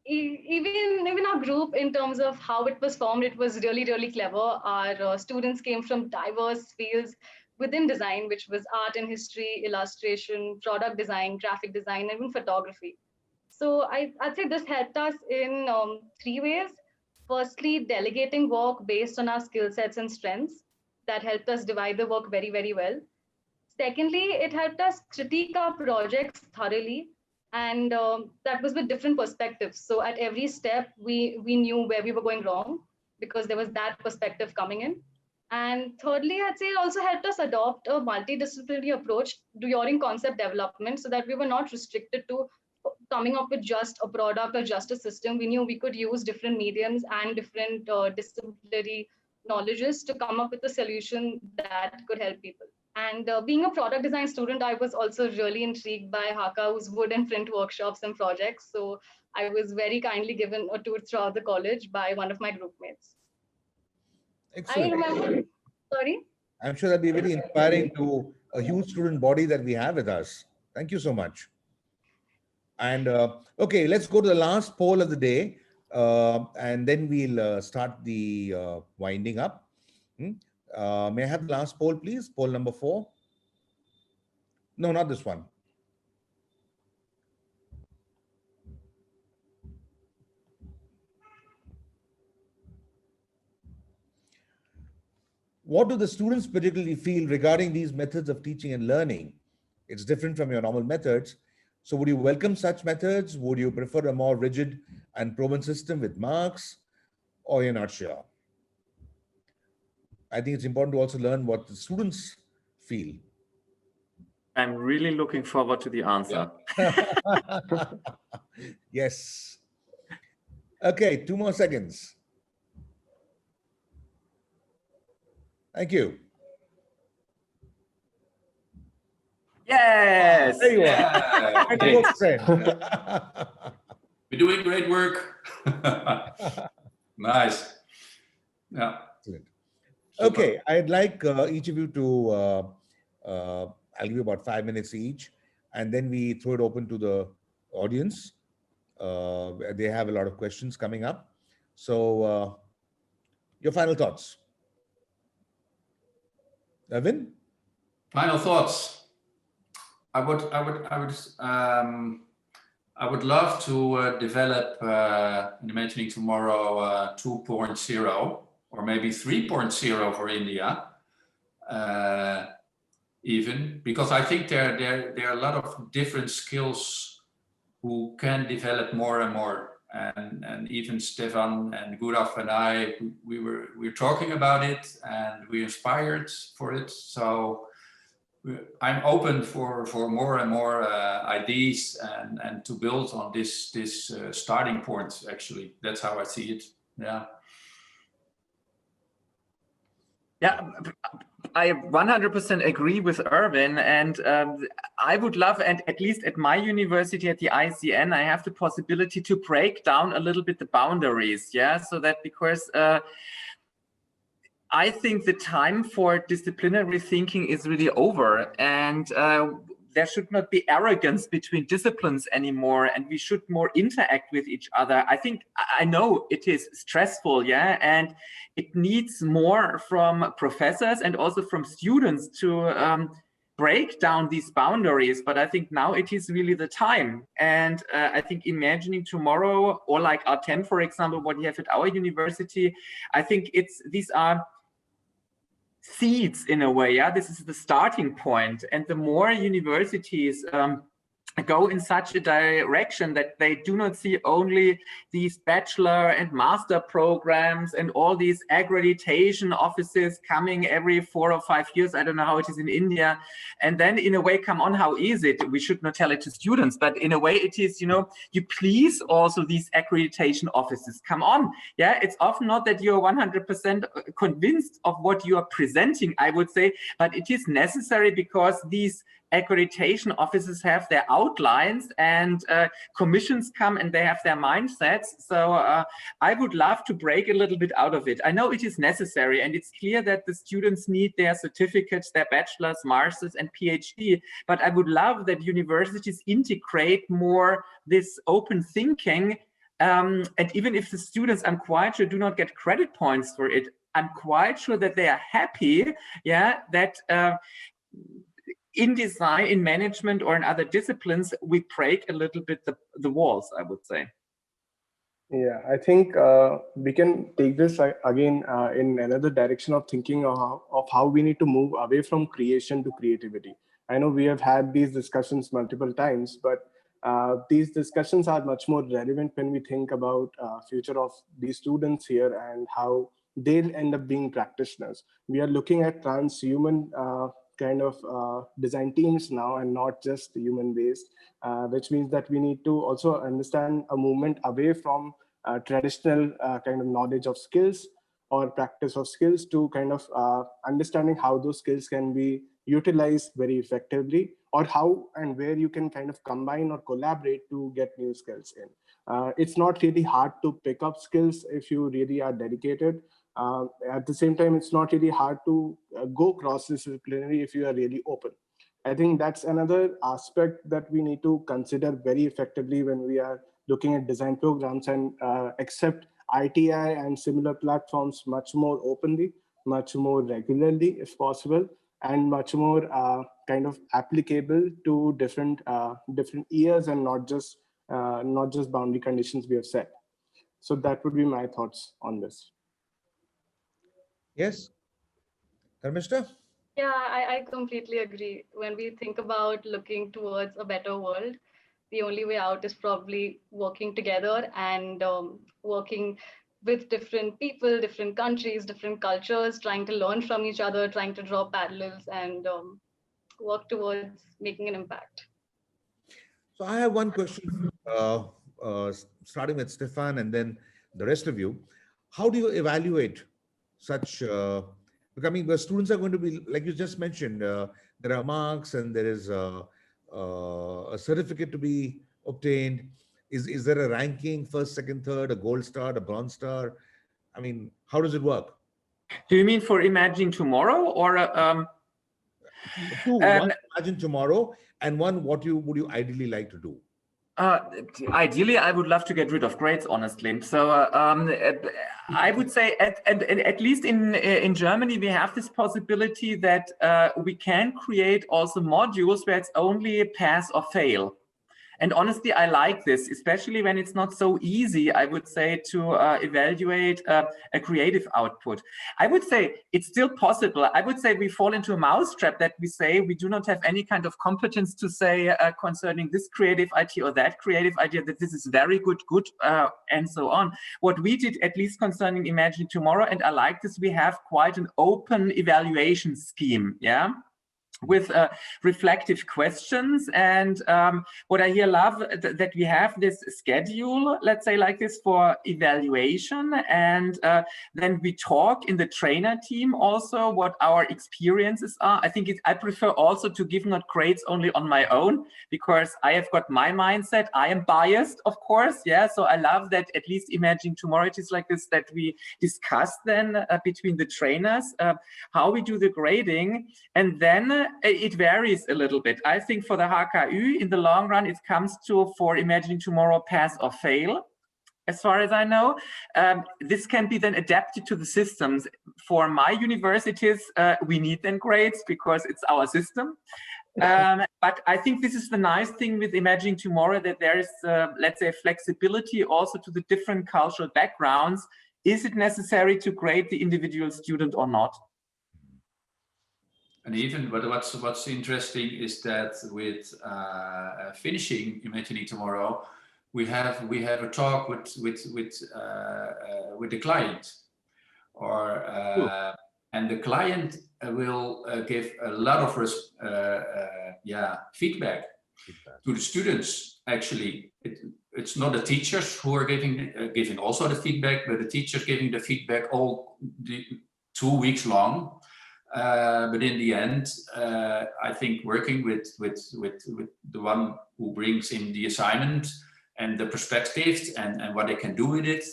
Even our group, in terms of how it was formed, it was really clever. Our students came from diverse fields within design, which was art and history, illustration, product design, graphic design, even photography. So I'd say this helped us in 3 ways. Firstly, delegating work based on our skill sets and strengths. That helped us divide the work very well. Secondly, it helped us critique our projects thoroughly, and that was with different perspectives. So at every step, we knew where we were going wrong, because there was that perspective coming in. And thirdly, I'd say it also helped us adopt a multidisciplinary approach during concept development, so that we were not restricted to coming up with just a product or just a system. We knew we could use different mediums and different disciplinary knowledges to come up with a solution that could help people. And being a product design student, I was also really intrigued by Haka's wood and print workshops and projects. So I was very kindly given a tour throughout the college by one of my groupmates. Excellent. I remember, sorry? I'm sure that'd be very inspiring to a huge student body that we have with us. Thank you so much. And okay, let's go to the last poll of the day, and then we'll start the winding up. May I have the last poll, please? Poll number 4. No, not this one. What do the students particularly feel regarding these methods of teaching and learning? It's different from your normal methods. So would you welcome such methods? Would you prefer a more rigid and proven system with marks, or you're not sure? I think it's important to also learn what the students feel. I'm really looking forward to the answer. Yes. Okay, 2 more seconds. Thank you. Yes. There you are. Yeah. Good friend. We're doing great work. Nice. Yeah. Excellent. Okay, I'd like each of you to, I'll give you about 5 minutes each, and then we throw it open to the audience. They have a lot of questions coming up. So your final thoughts. Erwin? Final thoughts. I would love to develop in Imagining Tomorrow 2.0 or maybe 3.0 for India, even, because I think there are a lot of different skills who can develop more and more. And even Stefan and Gourav and I, we were talking about it, and we're inspired for it. So I'm open for more and more ideas and to build on this starting point. Actually, that's how I see it. Yeah. Yeah, I 100% agree with Erwin, and I would love, and at least at my university, at the ICN, I have the possibility to break down a little bit the boundaries, yeah, so that, because I think the time for disciplinary thinking is really over, and there should not be arrogance between disciplines anymore, and we should more interact with each other. I know it is stressful, yeah, and it needs more from professors and also from students to break down these boundaries. But I think now it is really the time. And I think Imagining Tomorrow, or like R10, for example, what we have at our university, I think these are seeds in a way, yeah. This is the starting point, and the more universities go in such a direction that they do not see only these bachelor and master programs and all these accreditation offices coming every 4 or 5 years. I don't know how it is in India. And then in a way, come on, how is it? We should not tell it to students, but in a way it is, you know, you please also these accreditation offices. Come on. Yeah, it's often not that you're 100% convinced of what you are presenting, I would say, but it is necessary because these accreditation offices have their outlines, and commissions come and they have their mindsets. So I would love to break a little bit out of it. I know it is necessary, and it's clear that the students need their certificates, their bachelor's, master's, and PhD, but I would love that universities integrate more this open thinking. And even if the students, I'm quite sure, do not get credit points for it, I'm quite sure that they are happy, yeah, that in design, in management, or in other disciplines, we break a little bit the walls, I would say. Yeah, I think we can take this again in another direction of thinking of how we need to move away from creation to creativity. I know we have had these discussions multiple times, but these discussions are much more relevant when we think about future of these students here and how they'll end up being practitioners. We are looking at transhuman kind of design teams now, and not just human based, which means that we need to also understand a movement away from traditional kind of knowledge of skills or practice of skills to kind of understanding how those skills can be utilized very effectively, or how and where you can kind of combine or collaborate to get new skills in. It's not really hard to pick up skills if you really are dedicated. At the same time, it's not really hard to go cross-disciplinary if you are really open. I think that's another aspect that we need to consider very effectively when we are looking at design programs, and accept ITI and similar platforms much more openly, much more regularly if possible, and much more kind of applicable to different years, and not just boundary conditions we have set. So that would be my thoughts on this. Yes, Karmistha? Yeah, I completely agree. When we think about looking towards a better world, the only way out is probably working together and working with different people, different countries, different cultures, trying to learn from each other, trying to draw parallels, and work towards making an impact. So I have one question, starting with Stefan and then the rest of you. How do you evaluate such, becoming, the students are going to be, like you just mentioned, there are marks and there is a certificate to be obtained. Is there a ranking, first, second, third, a gold star, a bronze star? I mean, how does it work? Do you mean for Imagine Tomorrow, or Two, one Imagine Tomorrow, and one what would you ideally like to do? Ideally, I would love to get rid of grades, honestly. So I would say at least in Germany, we have this possibility that we can create also modules where it's only pass or fail. And honestly, I like this, especially when it's not so easy, I would say, to evaluate a creative output. I would say it's still possible. I would say we fall into a mousetrap that we say we do not have any kind of competence to say concerning this creative idea or that creative idea, that this is very good, and so on. What we did, at least concerning Imagine Tomorrow, and I like this, we have quite an open evaluation scheme, yeah? With reflective questions. And what I here love that we have this schedule, let's say like this, for evaluation, and then we talk in the trainer team also what our experiences are. I think I prefer also to give not grades only on my own, because I have got my mindset. I am biased, of course, yeah. So I love that at least Imagine Tomorrow it is like this, that we discuss then between the trainers how we do the grading, and then it varies a little bit. I think for the HKU, in the long run, it comes to, for Imagine Tomorrow, pass or fail, as far as I know. This can be then adapted to the systems. For my universities, we need then grades because it's our system. But I think this is the nice thing with Imagine Tomorrow, that there is, let's say, flexibility also to the different cultural backgrounds. Is it necessary to grade the individual student or not? And even what's interesting is that with finishing Imagine Tomorrow, we have a talk with the client, or and the client will give a lot of feedback to the students. Actually, it's not the teachers who are giving also the feedback, but the teachers giving the feedback all the 2 weeks long. But in the end, I think working with the one who brings in the assignment and the perspective and what they can do with it,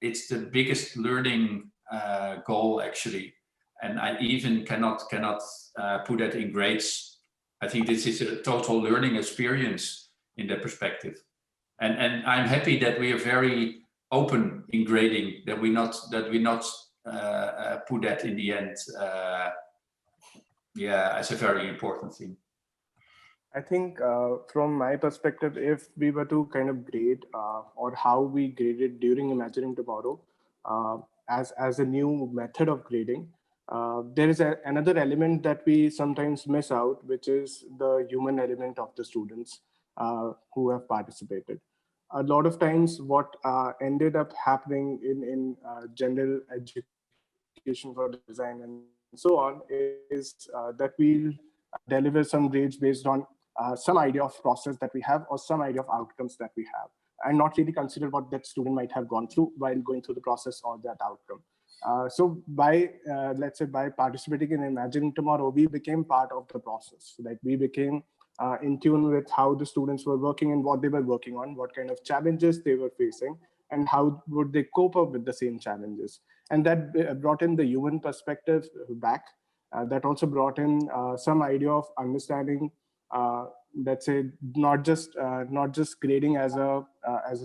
it's the biggest learning goal actually. And I even cannot put that in grades. I think this is a total learning experience in that perspective. And I'm happy that we are very open in grading, that we not put that in the end. Yeah, as a very important thing. I think from my perspective, if we were to kind of grade or how we graded during Imagining Tomorrow as a new method of grading, there is another element that we sometimes miss out, which is the human element of the students who have participated. A lot of times what ended up happening in general education for design and so on is that we'll deliver some grades based on some idea of process that we have or some idea of outcomes that we have, and not really consider what that student might have gone through while going through the process or that outcome. So by, let's say, by participating in Imagining Tomorrow, we became part of the process. Like we became in tune with how the students were working and what they were working on, what kind of challenges they were facing, and how would they cope up with the same challenges. And that brought in the human perspective back. That also brought in some idea of understanding, let's say, not just grading as a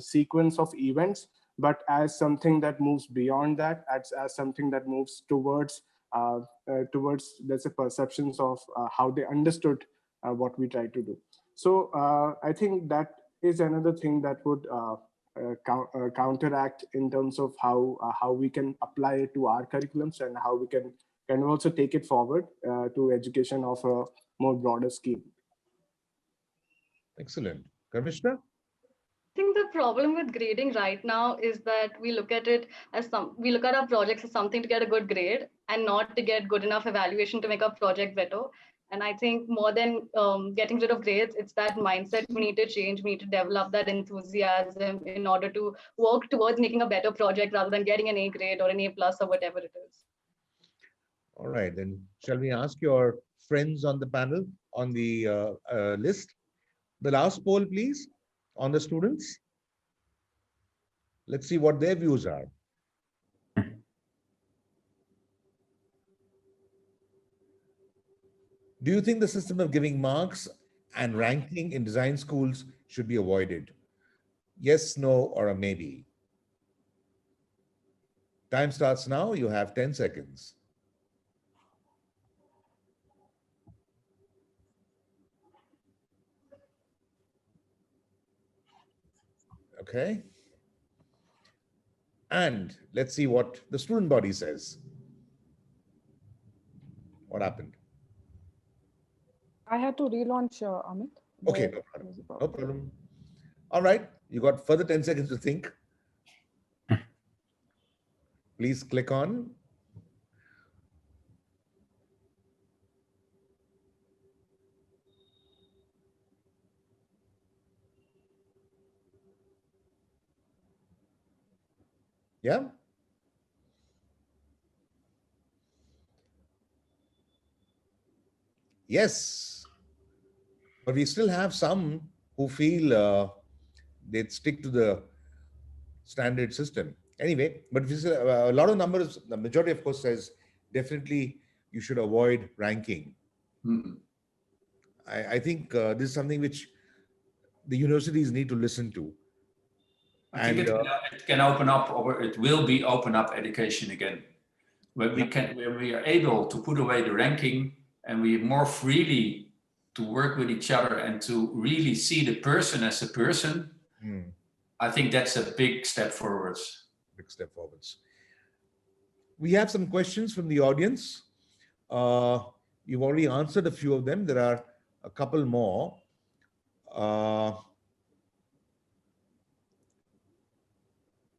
sequence of events, but as something that moves beyond that, as something that moves towards let's say perceptions of how they understood what we tried to do. So I think that is another thing that would counteract in terms of how we can apply it to our curriculums and how we can also take it forward to education of a more broader scheme. Excellent. Karmistha? I think the problem with grading right now is that we look at it as we look at our projects as something to get a good grade and not to get good enough evaluation to make our project better. And I think more than getting rid of grades, it's that mindset we need to change. We need to develop that enthusiasm in order to work towards making a better project rather than getting an A grade or an A plus or whatever it is. All right, then shall we ask your friends on the panel, on the list? The last poll, please, on the students. Let's see what their views are. Do you think the system of giving marks and ranking in design schools should be avoided? Yes, no, or a maybe. Time starts now. You have 10 seconds. Okay. And let's see what the student body says. What happened? I had to relaunch Amit. Okay, no problem. No problem. All right, you got further 10 seconds to think. Please click on. Yeah. Yes. But we still have some who feel they'd stick to the standard system. Anyway, but a lot of numbers, the majority, of course, says definitely you should avoid ranking. Mm-hmm. I think this is something which the universities need to listen to. I think it can open up, or it will be open up education again, where we are able to put away the ranking and we more freely to work with each other and to really see the person as a person. I think that's a big step forwards. Big step forwards. We have some questions from the audience. You've already answered a few of them. There are a couple more.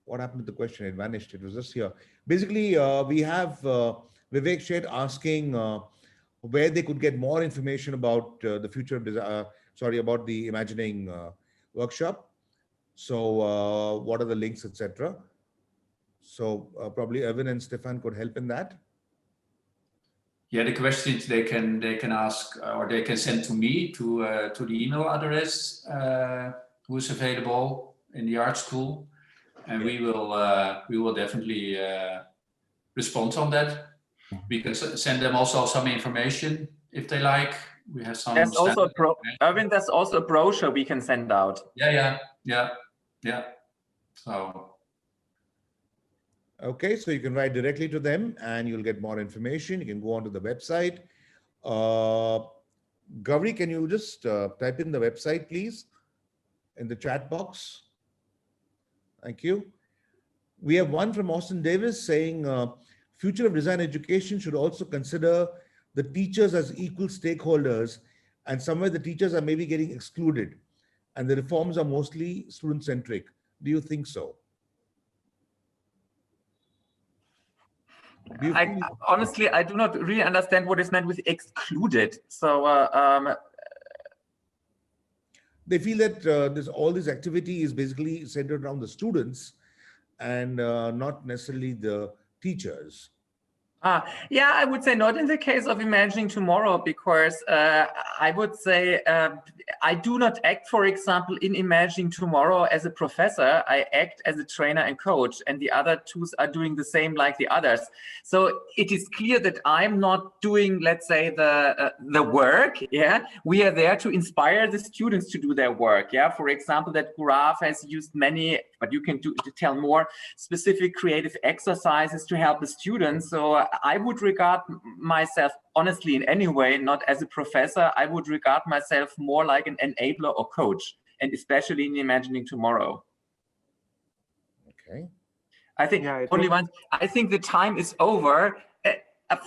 What happened to the question? It vanished. It was just here. Basically, we have Vivek Sheth asking where they could get more information about the future of design, about the Imagining workshop. So what are the links, etc. So probably Erwin and Stefan could help in that. Yeah, the questions they can ask or they can send to me to the email address who is available in the art school, and we will definitely respond on that. We can send them also some information if they like. We have some. There's also Erwin, there's also a brochure we can send out. Yeah. So. Okay, so you can write directly to them and you'll get more information. You can go onto the website. Gauri, can you just type in the website, please, in the chat box? Thank you. We have one from Austin Davis saying, future of design education should also consider the teachers as equal stakeholders, and somewhere the teachers are maybe getting excluded and the reforms are mostly student-centric. Do you think so? Honestly, I do not really understand what is meant with excluded. So they feel that all this activity is basically centered around the students and not necessarily the teachers. Yeah, I would say not in the case of Imagining Tomorrow, because I would say I do not act, for example, in Imagining Tomorrow as a professor. I act as a trainer and coach, and the other two are doing the same like the others. So it is clear that I'm not doing, let's say, the work. Yeah, we are there to inspire the students to do their work. Yeah, for example, that Gourav has used many, but you can tell more specific creative exercises to help the students. So I would regard myself, honestly, in any way, not as a professor. I would regard myself more like an enabler or coach, and especially in Imagining Tomorrow. Okay. I think I think the time is over.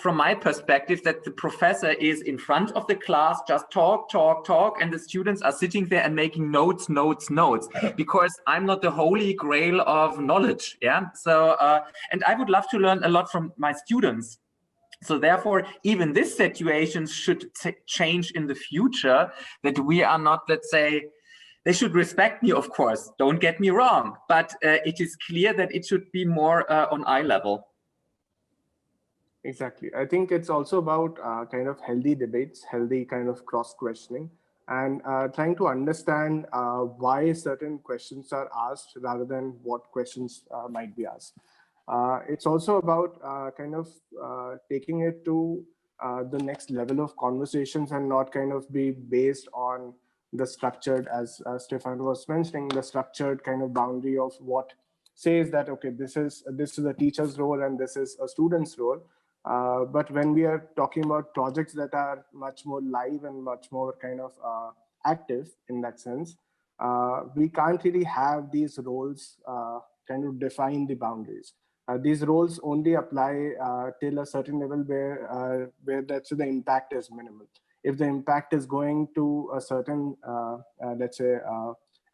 From my perspective, that the professor is in front of the class, just talk, and the students are sitting there and making notes, because I'm not the holy grail of knowledge. Yeah. So, and I would love to learn a lot from my students. So therefore, even this situation should change in the future, that we are not, let's say, they should respect me, of course, don't get me wrong, but it is clear that it should be more on eye level. Exactly. I think it's also about kind of healthy debates, healthy kind of cross-questioning, and trying to understand why certain questions are asked rather than what questions might be asked. It's also about kind of taking it to the next level of conversations and not kind of be based on the structured, as Stefan was mentioning, the structured kind of boundary of what says that, okay, this is a teacher's role and this is a student's role. But when we are talking about projects that are much more live and much more kind of active in that sense, we can't really have these roles kind of define the boundaries. These roles only apply till a certain level where that's the impact is minimal. If the impact is going to a certain, let's say,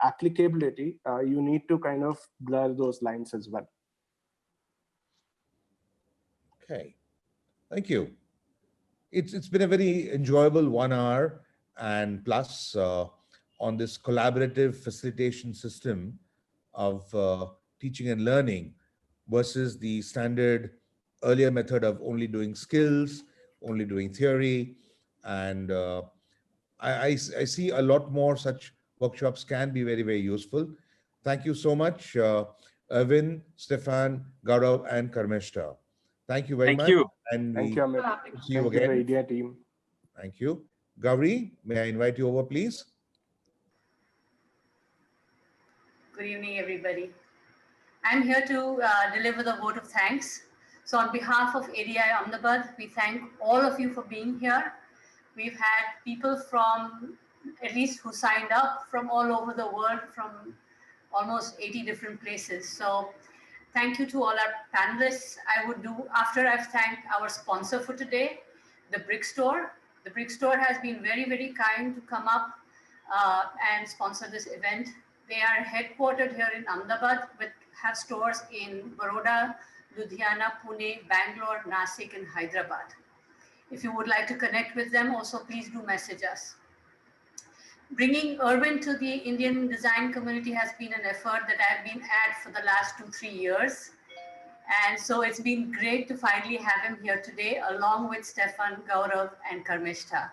applicability, you need to kind of blur those lines as well. Okay. Thank you. It's been a very enjoyable 1 hour and plus on this collaborative facilitation system of teaching and learning versus the standard earlier method of only doing skills, only doing theory. And I see a lot more such workshops can be very, very useful. Thank you so much, Erwin, Stefan, Gaurav, and Karmistha. Thank you very much. Thank you. And Thank you, Amit. See you again. Thank you, ADI team. Thank you. Gauri, may I invite you over, please? Good evening, everybody. I'm here to deliver the vote of thanks. So on behalf of ADI Ahmedabad, we thank all of you for being here. We've had people from, at least who signed up, from all over the world, from almost 80 different places. So thank you to all our panelists. I would do, after I've thanked our sponsor for today, the Brick Store. The Brick Store has been very, very kind to come up and sponsor this event. They are headquartered here in Ahmedabad, but have stores in Baroda, Ludhiana, Pune, Bangalore, Nasik, and Hyderabad. If you would like to connect with them, also please do message us. Bringing Erwin to the Indian design community has been an effort that I've been at for the last 2-3 years. And so it's been great to finally have him here today, along with Stefan, Gaurav, and Karmistha.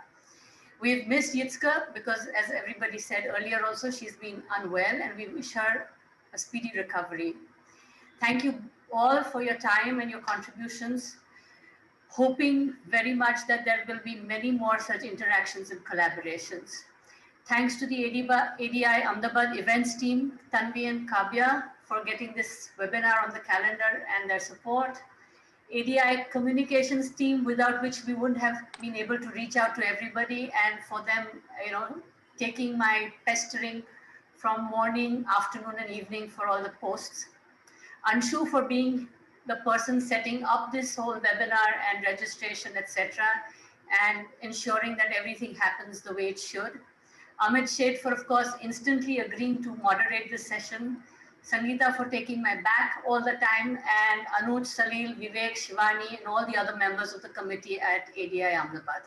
We've missed Jitske because, as everybody said earlier also, she's been unwell, and we wish her a speedy recovery. Thank you all for your time and your contributions. Hoping very much that there will be many more such interactions and collaborations. Thanks to the ADI Ahmedabad events team, Tanvi and Kavya, for getting this webinar on the calendar and their support. ADI communications team, without which we wouldn't have been able to reach out to everybody, and for them, taking my pestering from morning, afternoon, and evening for all the posts. Anshu for being the person setting up this whole webinar and registration, etc., and ensuring that everything happens the way it should. Amit, Sheth for, of course, instantly agreeing to moderate this session. Sangeeta for taking my back all the time, and Anuj, Salil, Vivek, Shivani, and all the other members of the committee at ADI Ahmedabad.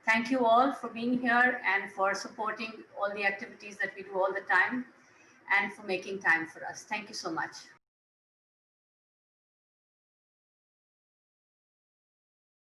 Thank you all for being here and for supporting all the activities that we do all the time and for making time for us. Thank you so much.